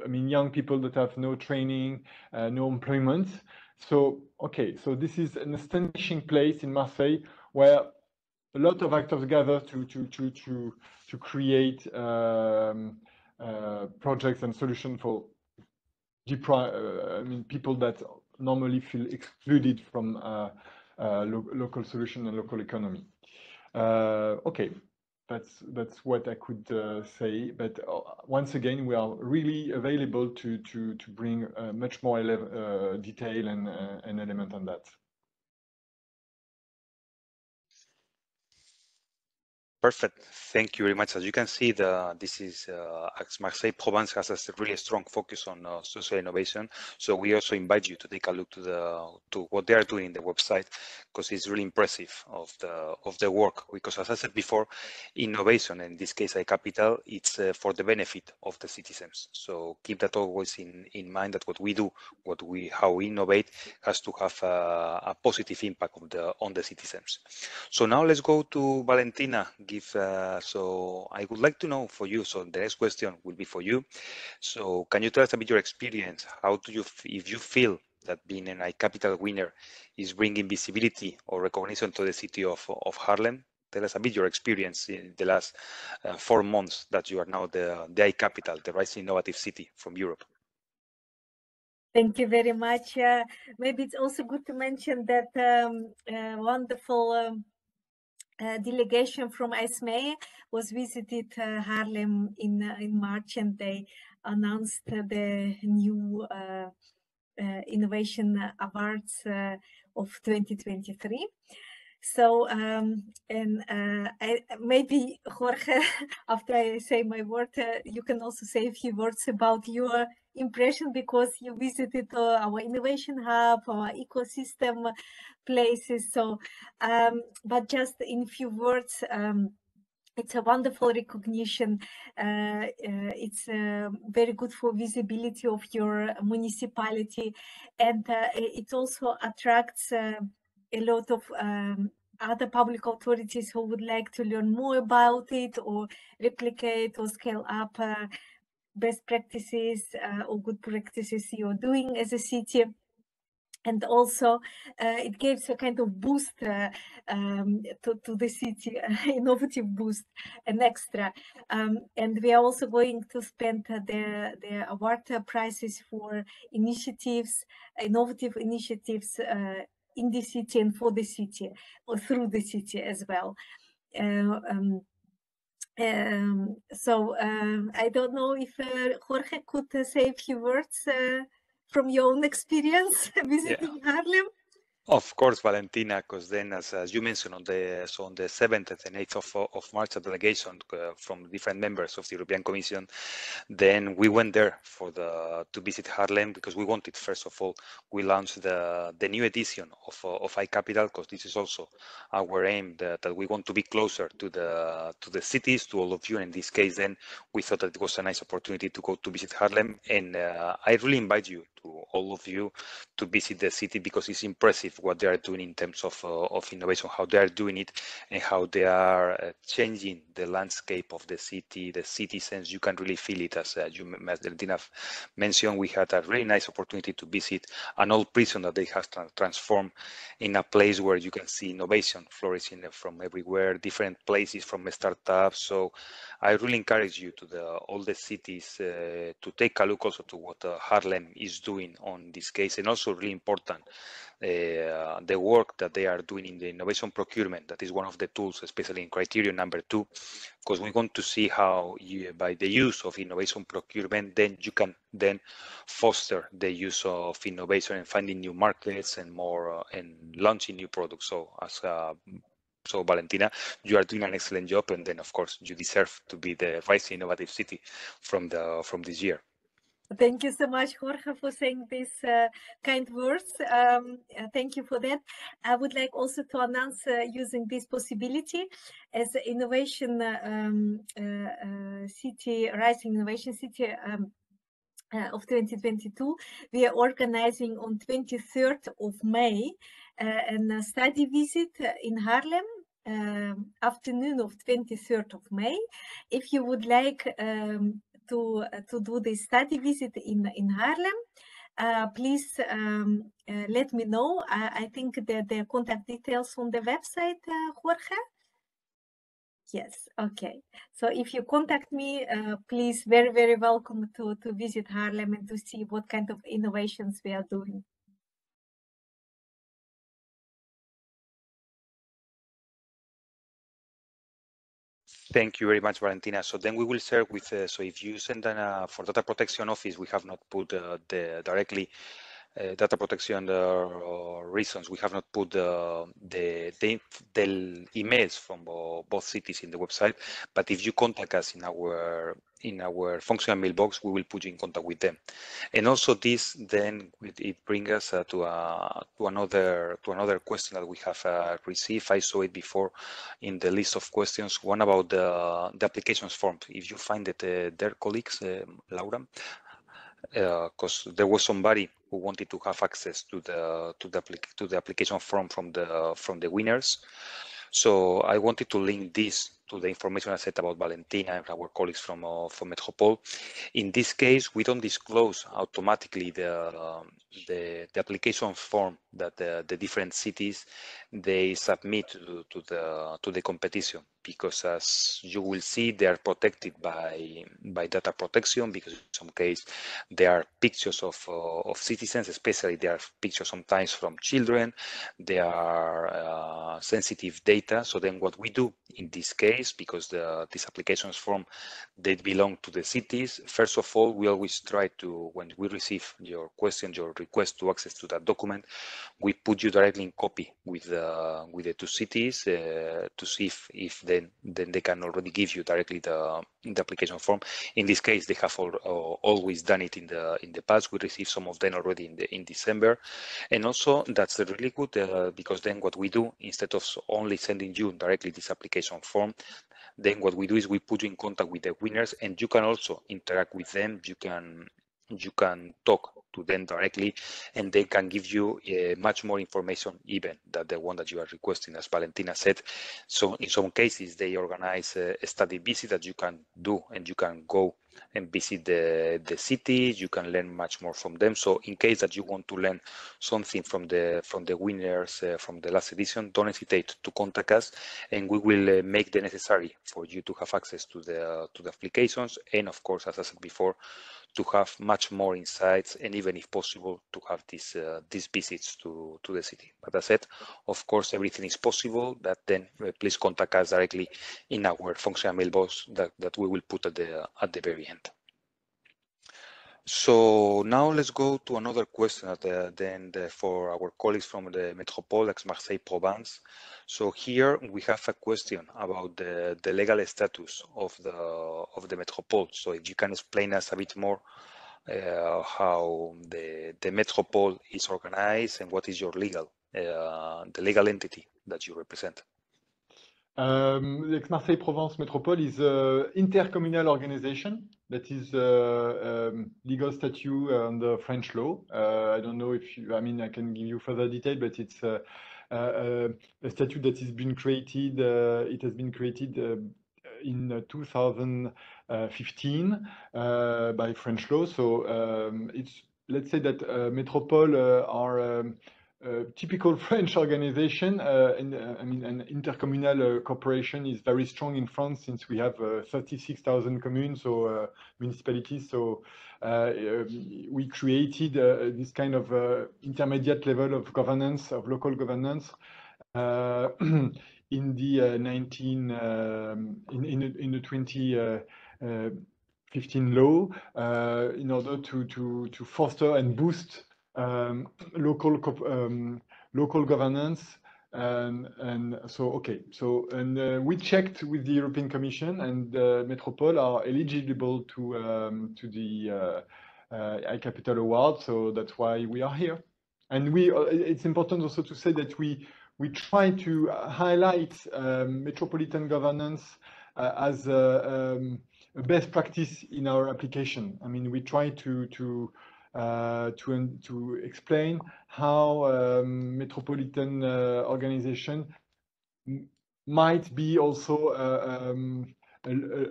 I mean, young people that have no training, no employment. So, okay, so this is an astonishing place in Marseille where a lot of actors gather to create projects and solutions for people that normally feel excluded from local solution and local economy. Okay, that's what I could say. But once again, we are really available to bring much more detail and element on that. Perfect. Thank you very much. As you can see, this is Marseille Provence has a really strong focus on social innovation. So we also invite you to take a look to what they are doing in the website, because it's really impressive of the work. Because as I said before, innovation, in this case iCapital, it's for the benefit of the citizens. So keep that always in mind, that what we do, how we innovate, has to have a positive impact on the citizens. So now let's go to Valentina. So I would like to know for you, so the next question will be for you. So can you tell us a bit your experience? How do you, if you feel that being an iCapital winner is bringing visibility or recognition to the city of Haarlem? Tell us a bit your experience in the last 4 months that you are now the iCapital, the rising innovative city from Europe. Thank you very much. Maybe it's also good to mention that wonderful delegation from ISME was visited Haarlem in March, and they announced the new Innovation Awards of 2023. So, maybe Jorge, after I say my word, you can also say a few words about your impression, because you visited our innovation hub, our ecosystem places. So, but just in few words, it's a wonderful recognition. It's very good for visibility of your municipality, and it also attracts a lot of other public authorities who would like to learn more about it or replicate or scale up best practices or good practices you're doing as a city. And also, it gives a kind of boost to the city, innovative boost, an extra. And we are also going to spend the award prizes for initiatives, innovative initiatives in the city and for the city, or through the city as well. I don't know if Jorge could say a few words from your own experience visiting Haarlem. Of course, Valentina, because then, as you mentioned, on the 7th and 8th of March, a delegation from different members of the European Commission, then we went there to visit Haarlem, because we wanted, first of all, we launched the new edition of iCapital, because this is also our aim, that we want to be closer to the cities, to all of you. And in this case, then we thought that it was a nice opportunity to go to visit Haarlem, and I really invite you, to all of you, to visit the city, because it's impressive what they are doing in terms of innovation, how they are doing it, and how they are changing the landscape of the city, the citizens. You can really feel it. As Valentina mentioned, we had a really nice opportunity to visit an old prison that they have transformed in a place where you can see innovation flourishing from everywhere, different places, from startups. So I really encourage you, to all the cities, to take a look also to what Haarlem is doing on this case, and also really important, the work that they are doing in the innovation procurement. That is one of the tools, especially in criterion number 2, because we want to see how by the use of innovation procurement, then you can then foster the use of innovation and finding new markets and more and launching new products. So Valentina, you are doing an excellent job, and then of course you deserve to be the Rising Innovative City from this year. Thank you so much, Jorge, for saying these kind words. Thank you for that. I would like also to announce, using this possibility, as Innovation City, Rising Innovation City of 2022, we are organizing on 23rd of May a study visit in Haarlem, afternoon of 23rd of May. If you would like to do the study visit in Haarlem, please let me know. I think that the contact details on the website, Jorge. Yes, okay. So if you contact me, please, very, very welcome to visit Haarlem and to see what kind of innovations we are doing. Thank you very much, Valentina. So then we will share with, so if you send for data protection office, we have not put the directly data protection reasons, we have not put the emails from both cities in the website. But if you contact us in our functional mailbox, we will put you in contact with them. And also this, then it brings us to another question that we have received. I saw it before in the list of questions. One about the applications form. If you find that their colleagues, Laura, because there was somebody who wanted to have access to the application form from the winners. So I wanted to link this to the information I said about Valentina and our colleagues from Metropole. In this case, we don't disclose automatically the application form that the different cities they submit to the competition, because as you will see, they are protected by data protection, because in some case there are pictures of citizens, especially there are pictures sometimes from children. There are sensitive data. So then what we do in this case, because these applications form, they belong to the cities, first of all, we always try to, when we receive your question, your request to access to that document, we put you directly in copy with the two cities to see if then they can already give you directly the application form. In this case, they have always done it in the past. We received some of them already in December, and also that's really good because then what we do, instead of only sending you directly this application form, Then what we do is we put you in contact with the winners, and you can also interact with them. You can talk to them directly, and they can give you much more information even than the one that you are requesting, as Valentina said. So in some cases, they organize a study visit that you can do, and you can go and visit the city. You can learn much more from them. So in case that you want to learn something from the winners from the last edition, don't hesitate to contact us, and we will make the necessary for you to have access to the applications, and of course, as I said before, to have much more insights, and even if possible, to have these visits to the city. But as I said, of course, everything is possible. That then please contact us directly in our functional mailbox that we will put at the very end. So now let's go to another question at the end for our colleagues from the Métropole Aix-Marseille-Provence. So here we have a question about the legal status of the Métropole. So if you can explain us a bit more how the Métropole is organized, and what is your the legal entity that you represent. The Aix-Marseille-Provence Métropole is an intercommunal organization that is legal statute under French law. I don't know if you, I mean, I can give you further detail, but it's a statute that has been created. It has been created in 2015 by French law. So it's, let's say that Métropole are typical French organization, and I mean, an intercommunal cooperation is very strong in France, since we have 36,000 communes, so municipalities. So we created this kind of intermediate level of governance, of local governance, in the 2015 law, in order to foster and boost local governance. And so, okay, so, and we checked with the European Commission, and Métropole are eligible to the iCapital award, so that's why we are here. And it's important also to say that we try to highlight metropolitan governance as a best practice in our application. I mean, we try to explain how metropolitan organization might be also a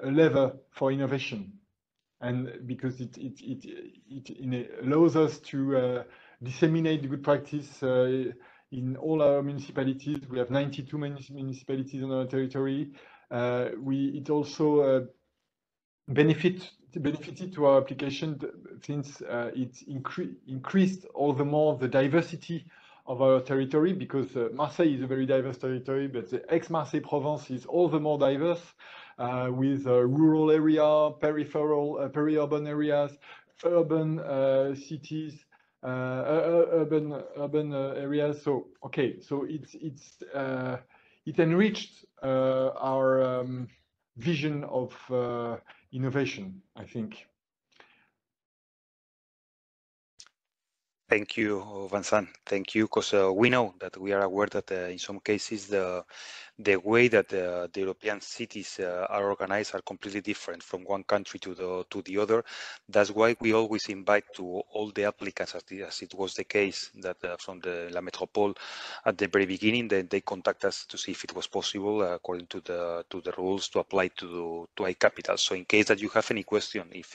lever for innovation, and because it allows us to disseminate good practice in all our municipalities. We have 92 municipalities on our territory. It also benefited to our application, since it increased all the more the diversity of our territory, because Marseille is a very diverse territory, but the Aix-Marseille-Provence is all the more diverse, with rural area, peripheral, peri-urban areas, urban cities, urban areas. So okay, so it enriched our vision of innovation, I think. Thank you, Vincent. Thank you, because we know that we are aware that in some cases the way that the European cities are organized are completely different from one country to the other. That's why we always invite to all the applicants, as it was the case that from the La Métropole at the very beginning, that they contact us to see if it was possible, according to the rules, to apply to iCapital. So in case that you have any question, if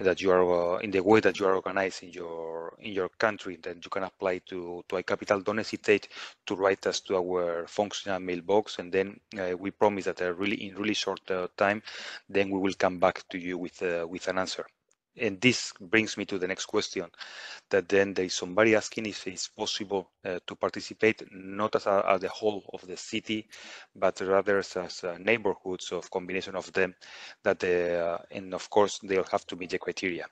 that you are in the way that you are organized in your country, then you can apply to iCapital. Don't hesitate to write us to our functional mailbox, and then we promise that in really short time, then we will come back to you with an answer. And this brings me to the next question, that then there is somebody asking if it's possible to participate not as the whole of the city, but rather as neighborhoods of combination of them, that and of course they'll have to meet the criteria.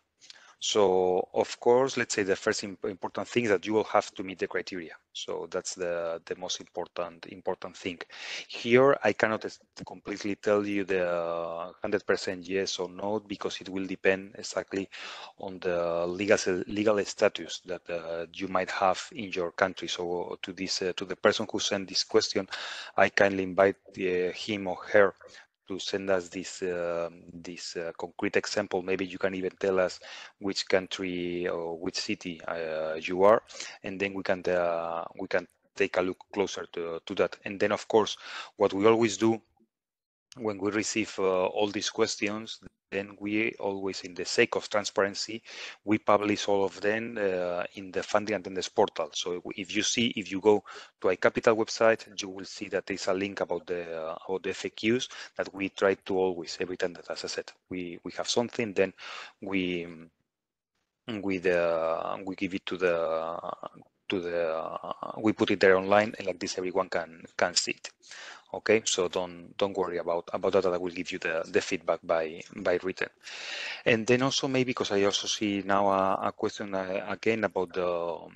So of course, let's say the first important thing is that you will have to meet the criteria. So that's the most important thing. Here, I cannot completely tell you the 100% yes or no, because it will depend exactly on the legal status that you might have in your country. So to the person who sent this question, I kindly invite him or her to send us this concrete example. Maybe you can even tell us which country or which city you are, and then we can take a look closer to that. And then, of course, what we always do when we receive all these questions, then we always, in the sake of transparency, we publish all of them in the funding attendance portal. So if you go to iCapital website, you will see that there's a link about the FAQs that we try to always, every time that, as I said, we have something, then we give it we put it there online, and like this everyone can see it. Okay, so don't worry about that. I will give you the feedback by written. And then also, maybe because I also see now a question again about the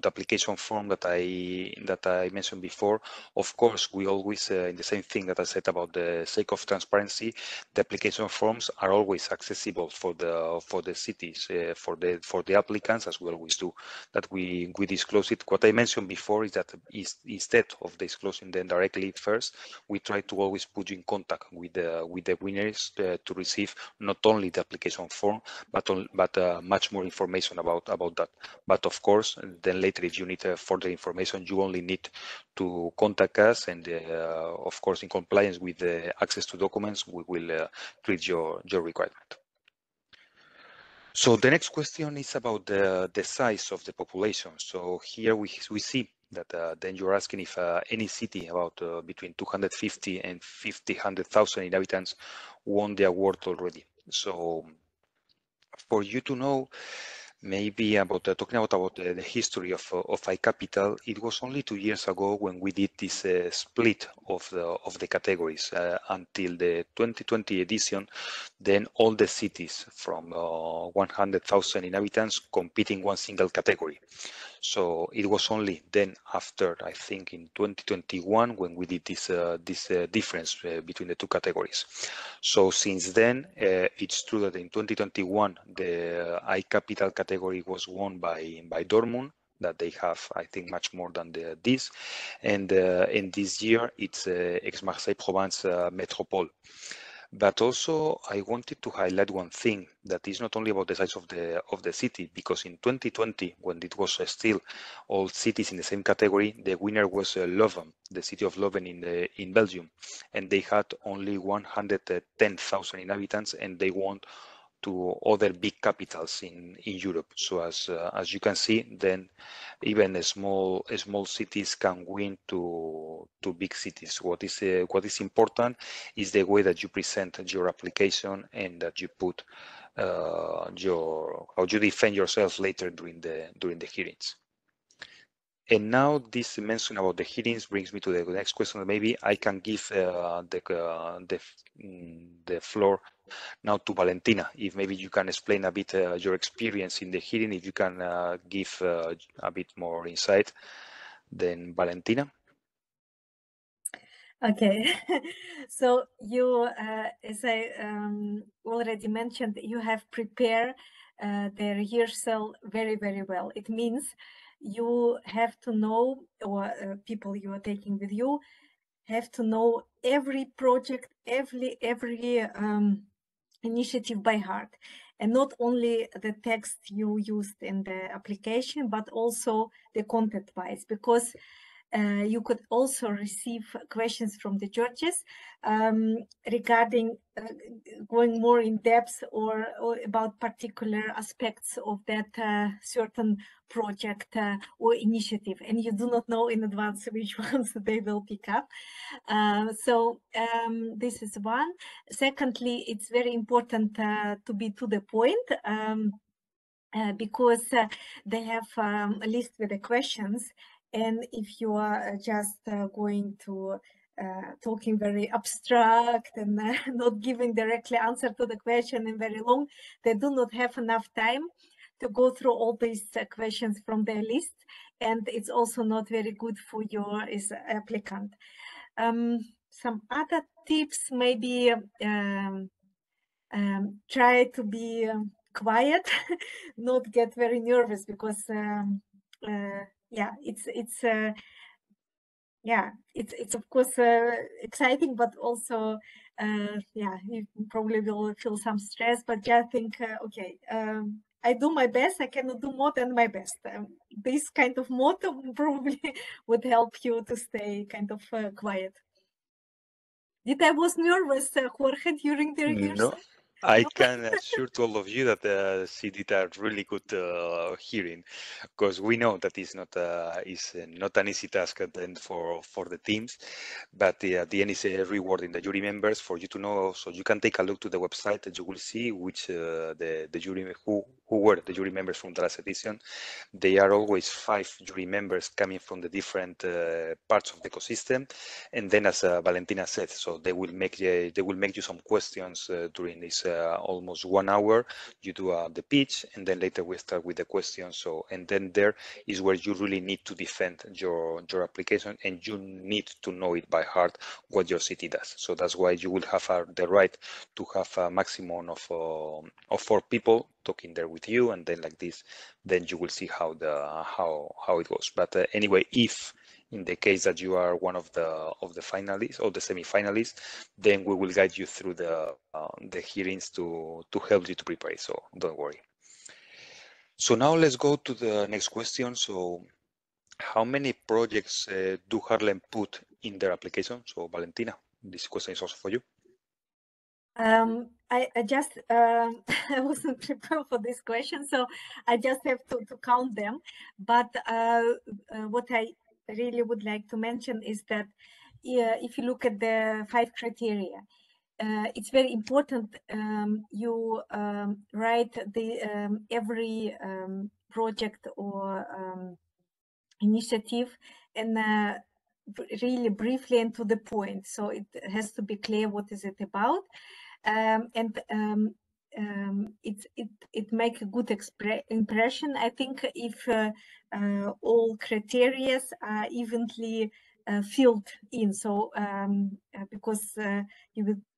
application form that I mentioned before. Of course, we always in the same thing that I said about the sake of transparency, the application forms are always accessible for the cities, for the applicants, as we always do. That we disclose it. What I mentioned before is that instead of disclosing them directly first, we try to always put you in contact with the winners to receive not only the application form, but much more information about that. But of course, then later, if you need further information, you only need to contact us, and of course, in compliance with the access to documents, we will treat your requirement. So the next question is about the size of the population. So here we see that then you're asking if any city about between 250 and 100,000 inhabitants won the award already. So for you to know, maybe about talking about the history of iCapital, it was only 2 years ago when we did this split of the categories until the 2020 edition. Then all the cities from 100,000 inhabitants compete in one single category. So it was only then after, I think, in 2021 when we did this difference between the two categories. So since then, it's true that in 2021 the iCapital category was won by Dortmund, that they have, I think, much more than this, and in this year it's Aix-Marseille-Provence Métropole. But also, I wanted to highlight one thing, that is not only about the size of the city, because in 2020, when it was still all cities in the same category, the winner was Leuven, the city of Leuven in Belgium, and they had only 110,000 inhabitants, and they won to other big capitals in Europe. So as you can see, then even small cities can win to big cities. What is important is the way that you present your application, and that you put how you defend yourself later during the hearings. And now this mention about the hearings brings me to the next question. Maybe I can give the floor now to Valentina. If maybe you can explain a bit your experience in the hearing, if you can give a bit more insight, then Valentina. Okay, so you, as I already mentioned, you have prepared the rehearsal very, very well. It means you have to know, or people you are taking with you have to know every project, every initiative by heart, and not only the text you used in the application, but also the content wise, because you could also receive questions from the judges regarding going more in depth or about particular aspects of that certain project or initiative, and you do not know in advance which ones they will pick up. So this is one. Secondly, it's very important to be to the point, because they have a list with the questions, and if you are just going to talking very abstract and not giving directly answer to the question and very long, they do not have enough time to go through all these questions from the list, and it's also not very good for your applicant. Some other tips, maybe try to be quiet, not get very nervous, because yeah, it's of course exciting, but also yeah, you probably will feel some stress, but just think, okay, I do my best, I cannot do more than my best. This kind of motto probably would help you to stay kind of quiet. Did I was nervous, Jorge, during the rehearsal? No, I can assure to all of you that she did a really good hearing, because we know that is not an easy task at the end for the teams, but at the end is rewarding the jury members for you to know. So you can take a look to the website and you will see which the jury who were the jury members from the last edition. They are always 5 jury members coming from the different parts of the ecosystem, and then as Valentina said, so they will make you some questions during this almost 1 hour. You do the pitch, and then later we start with the questions. So, and then there is where you really need to defend your application, and you need to know it by heart what your city does. So that's why you will have the right to have a maximum of 4 people talking there with you, and then like this, then you will see how it goes. But anyway, if in the case that you are one of the finalists or the semi-finalists, then we will guide you through the hearings to help you to prepare. So don't worry. So now let's go to the next question. So how many projects do Harlem put in their application? So Valentina, this question is also for you. I just I wasn't prepared for this question, so I just have to count them. But what I really would like to mention is that if you look at the 5 criteria, it's very important you write the every project or initiative and really briefly and to the point. So it has to be clear what is it about. And it make a good impression. I think if all criteria are evenly filled in, so because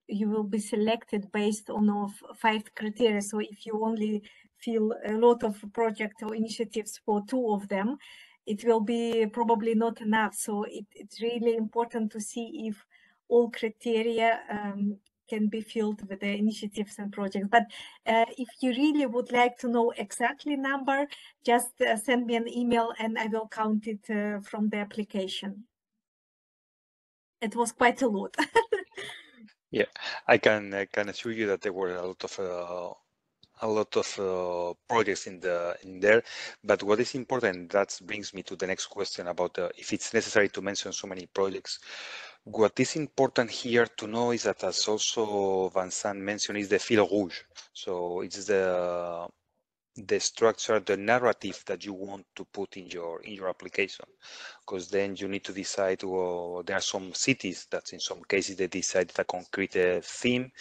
you will be selected based on 5 criteria. So if you only fill a lot of project or initiatives for 2 of them, it will be probably not enough. So it's really important to see if all criteria can be filled with the initiatives and projects. But if you really would like to know exactly number, just send me an email and I will count it from the application. It was quite a lot. Yeah, I can assure you that there were a lot of projects in there. But what is important, that brings me to the next question about if it's necessary to mention so many projects. What is important here to know is that, as also Vincent mentioned, is the fil rouge. So it's the structure, the narrative that you want to put in your application, because then you need to decide. Well, there are some cities that in some cases they decided a concrete theme,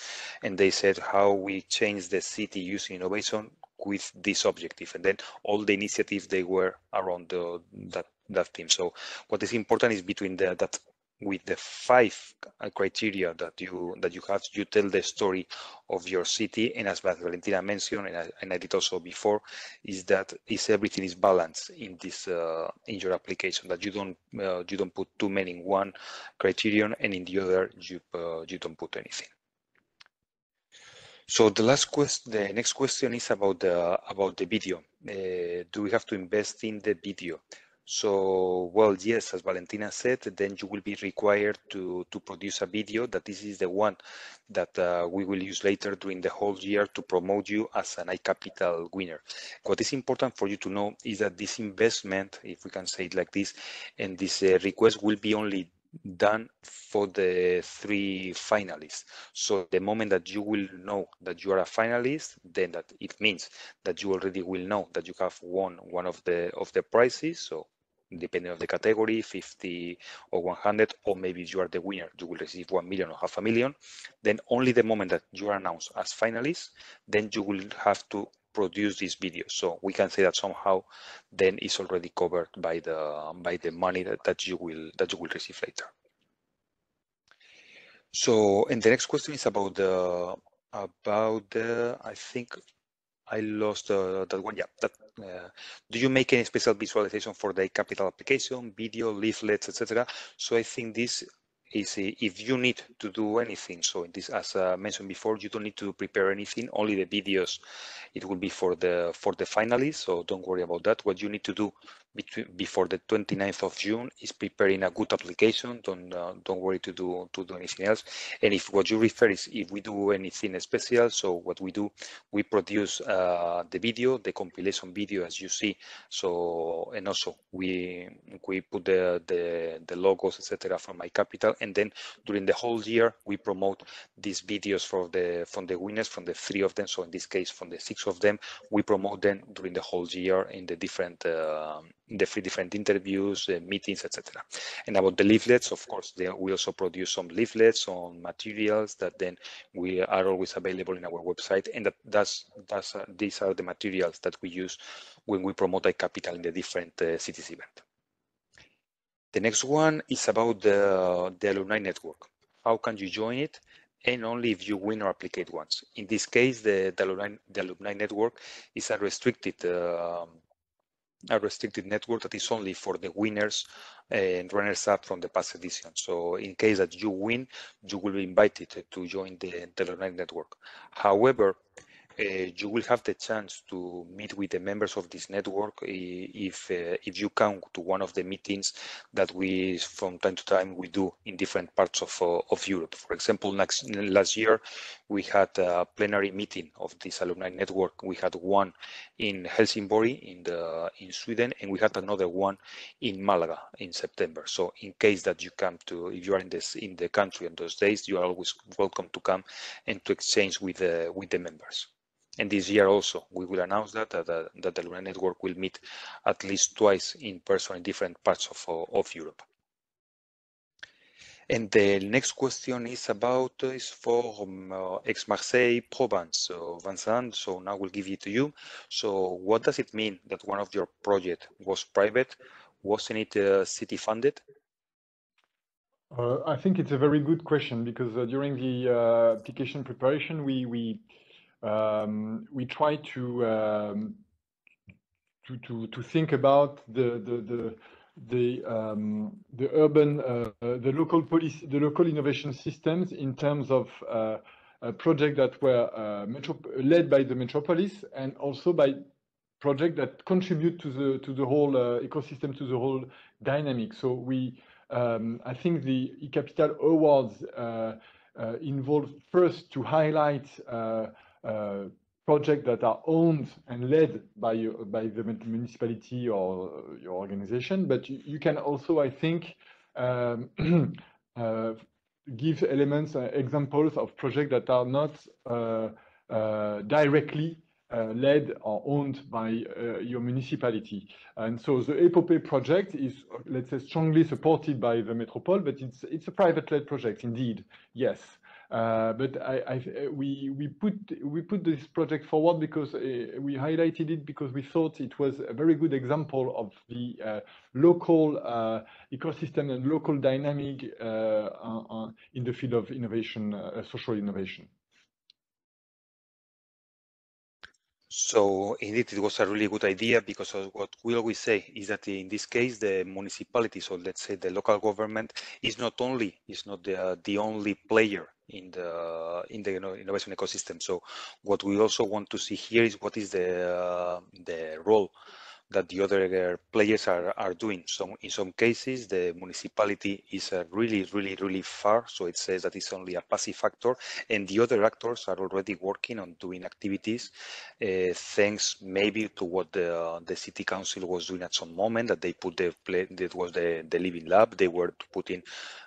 and they said how we change the city using innovation with this objective, and then all the initiatives they were around that theme. So what is important is between that with the 5 criteria that you have, you tell the story of your city, and as Valentina mentioned, and I did also before, is that everything is balanced in this in your application, that you don't put too many in one criterion, and in the other you don't put anything. So the next question is about the video. Do we have to invest in the video? So, well, yes, as Valentina said, then you will be required to produce a video. That this is the one that we will use later during the whole year to promote you as an iCapital winner. What is important for you to know is that this investment, if we can say it like this, and this request will be only done for the 3 finalists. So the moment that you will know that you are a finalist, then that it means that you already will know that you have won one of the prizes. So depending on the category, 50 or 100, or maybe you are the winner, you will receive 1 million or 500,000. Then only the moment that you are announced as finalist, then you will have to produce this video. So we can say that somehow then it's already covered by the money that you will receive later. So, and the next question is about the I think I lost that one. Yeah, that. Do you make any special visualization for the iCapital application, video, leaflets, etc.? So I think this is if you need to do anything. So in this, as mentioned before, you don't need to prepare anything. Only the videos. It will be for the finalists. So don't worry about that. What you need to do before the 29th of June is preparing a good application. Don't worry to do anything else. And if what you refer is if we do anything special, so what we do, we produce the video, the compilation video, as you see. So, and also we put the logos, etc., from iCapital, and then during the whole year we promote these videos from the winners, from the 3 of them. So in this case, from the 6 of them, we promote them during the whole year in the different in the 3 different interviews, meetings, etc. And about the leaflets, of course, we also produce some leaflets on materials that then we are always available in our website, and these are the materials that we use when we promote iCapital in the different cities event. The next one is about the alumni network. How can you join it? And only if you win or applicate once. In this case, the alumni network is a restricted network that is only for the winners and runners-up from the past edition. So in case that you win, you will be invited to join the alumni network. However, you will have the chance to meet with the members of this network if you come to one of the meetings that we from time to time we do in different parts of Europe. For example, last year we had a plenary meeting of this alumni network. We had one in Helsingborg in Sweden, and we had another one in Malaga in September. So in case that you come to, if you are in the country on those days, you are always welcome to come and to exchange with the members. And this year also, we will announce that the alumni network will meet at least twice in person in different parts of Europe. And the next question is for Aix-Marseille Provence. So Vincent, so now we'll give it to you. So what does it mean that one of your projects was private? Wasn't it city funded? I think it's a very good question because during the application preparation, we try to think about the urban, the local policy, the local innovation systems in terms of projects that were led by the metropolis and also by projects that contribute to the whole ecosystem, to the whole dynamic. So I think the iCapital Awards involve first to highlight projects that are owned and led by the municipality or your organization, but you can also, I think, give elements, examples of projects that are not directly led or owned by your municipality. And so the Epopee project is, let's say, strongly supported by the Metropole, but it's a private-led project, indeed, yes. But we put this project forward because we highlighted it because we thought it was a very good example of the local ecosystem and local dynamic in the field of innovation, social innovation. So indeed, it was a really good idea because what we always say is that in this case, the municipality, so let's say the local government, is not the only player in the innovation ecosystem. So what we also want to see here is what is the role that the other players are doing. So in some cases, the municipality is really far. So it says that it's only a passive factor, and the other actors are already working on doing activities, thanks maybe to what the city council was doing at some moment, that they put that was the living lab. They were putting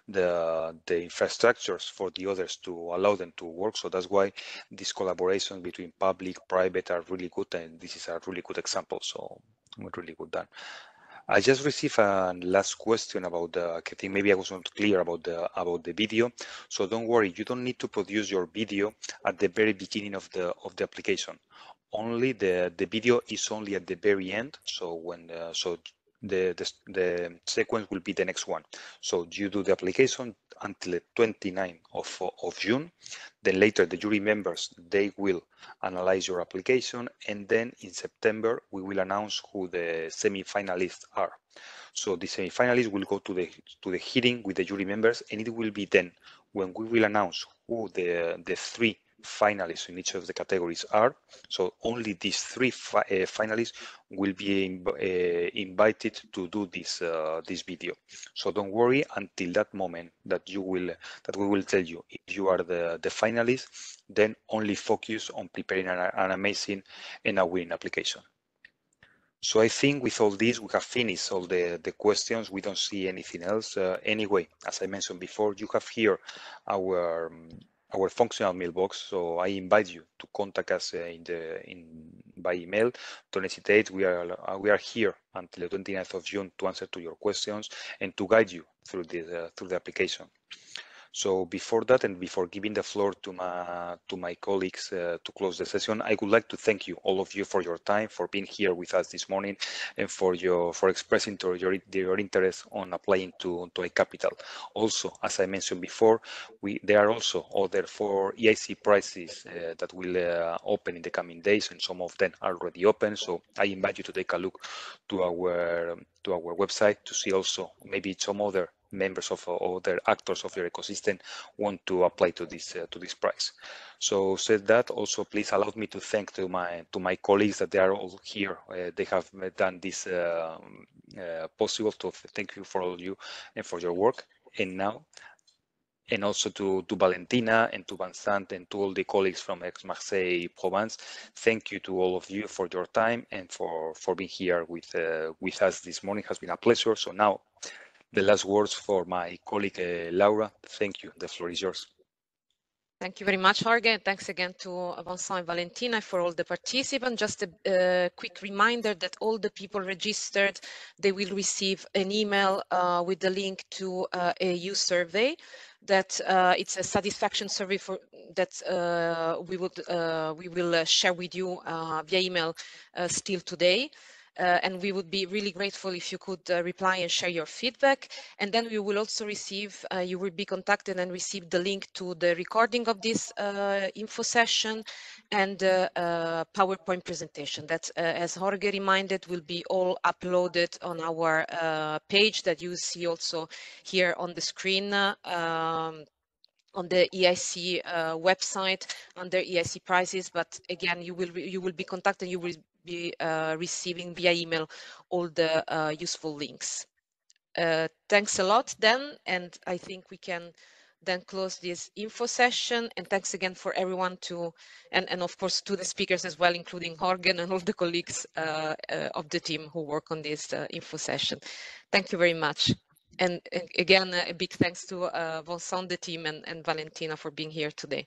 the infrastructures for the others to allow them to work. So that's why this collaboration between public, private are really good, and this is a really good example. So really good done. I just received a last question about I think maybe I wasn't clear about the video. So don't worry, you don't need to produce your video at the very beginning of the application. only the video is only at the very end. So when the sequence will be the next one. So you do the application until the 29th of June. Then later the jury members, they will analyze your application, and then in September we will announce who the semi-finalists are. So the semi-finalists will go to the hearing with the jury members, and it will be then when we will announce who the three finalists in each of the categories are. So only these three finalists will be invited to do this this video. So don't worry until that moment that we will tell you if you are the finalist. Then only focus on preparing an amazing and a winning application. So I think with all this, we have finished all the questions. We don't see anything else. Anyway, as I mentioned before, you have here our functional mailbox. So I invite you to contact us by email. Don't hesitate. We are here until the 29th of June to answer to your questions and to guide you through the application. So before that, and before giving the floor to my colleagues to close the session, I would like to thank you, all of you, for your time, for being here with us this morning, and for expressing your interest on applying to iCapital. Also, as I mentioned before, there are also other 4 EIC prizes that will open in the coming days, and some of them are already open. So I invite you to take a look to our website to see also maybe some other members of other actors of your ecosystem want to apply to this prize. So said that, also please allow me to thank to my colleagues that they are all here. They have done this possible. So thank you for all you and for your work. And also to Valentina and to Vincent and to all the colleagues from Aix-Marseille Provence. Thank you to all of you for your time and for being here with us this morning. It has been a pleasure. So now the last words for my colleague Laura. Thank you. The floor is yours. Thank you very much, Jorge. Thanks again to Vincent and Valentina for all the participants. Just a quick reminder that all the people registered, they will receive an email with the link to a EU survey. That it's a satisfaction survey that we will share with you via email still today. And we would be really grateful if you could reply and share your feedback. And then we will also receive, you will be contacted and receive the link to the recording of this info session and PowerPoint presentation that, as Jorge reminded, will be all uploaded on our page that you see also here on the screen. On the EIC website under EIC prizes, but again, you will be contacted. You will be receiving via email all the useful links. Thanks a lot, then, and I think we can then close this info session. And thanks again for everyone and of course to the speakers as well, including Jorge and all the colleagues of the team who work on this info session. Thank you very much. And again, a big thanks to Vincent, the team, and Valentina for being here today.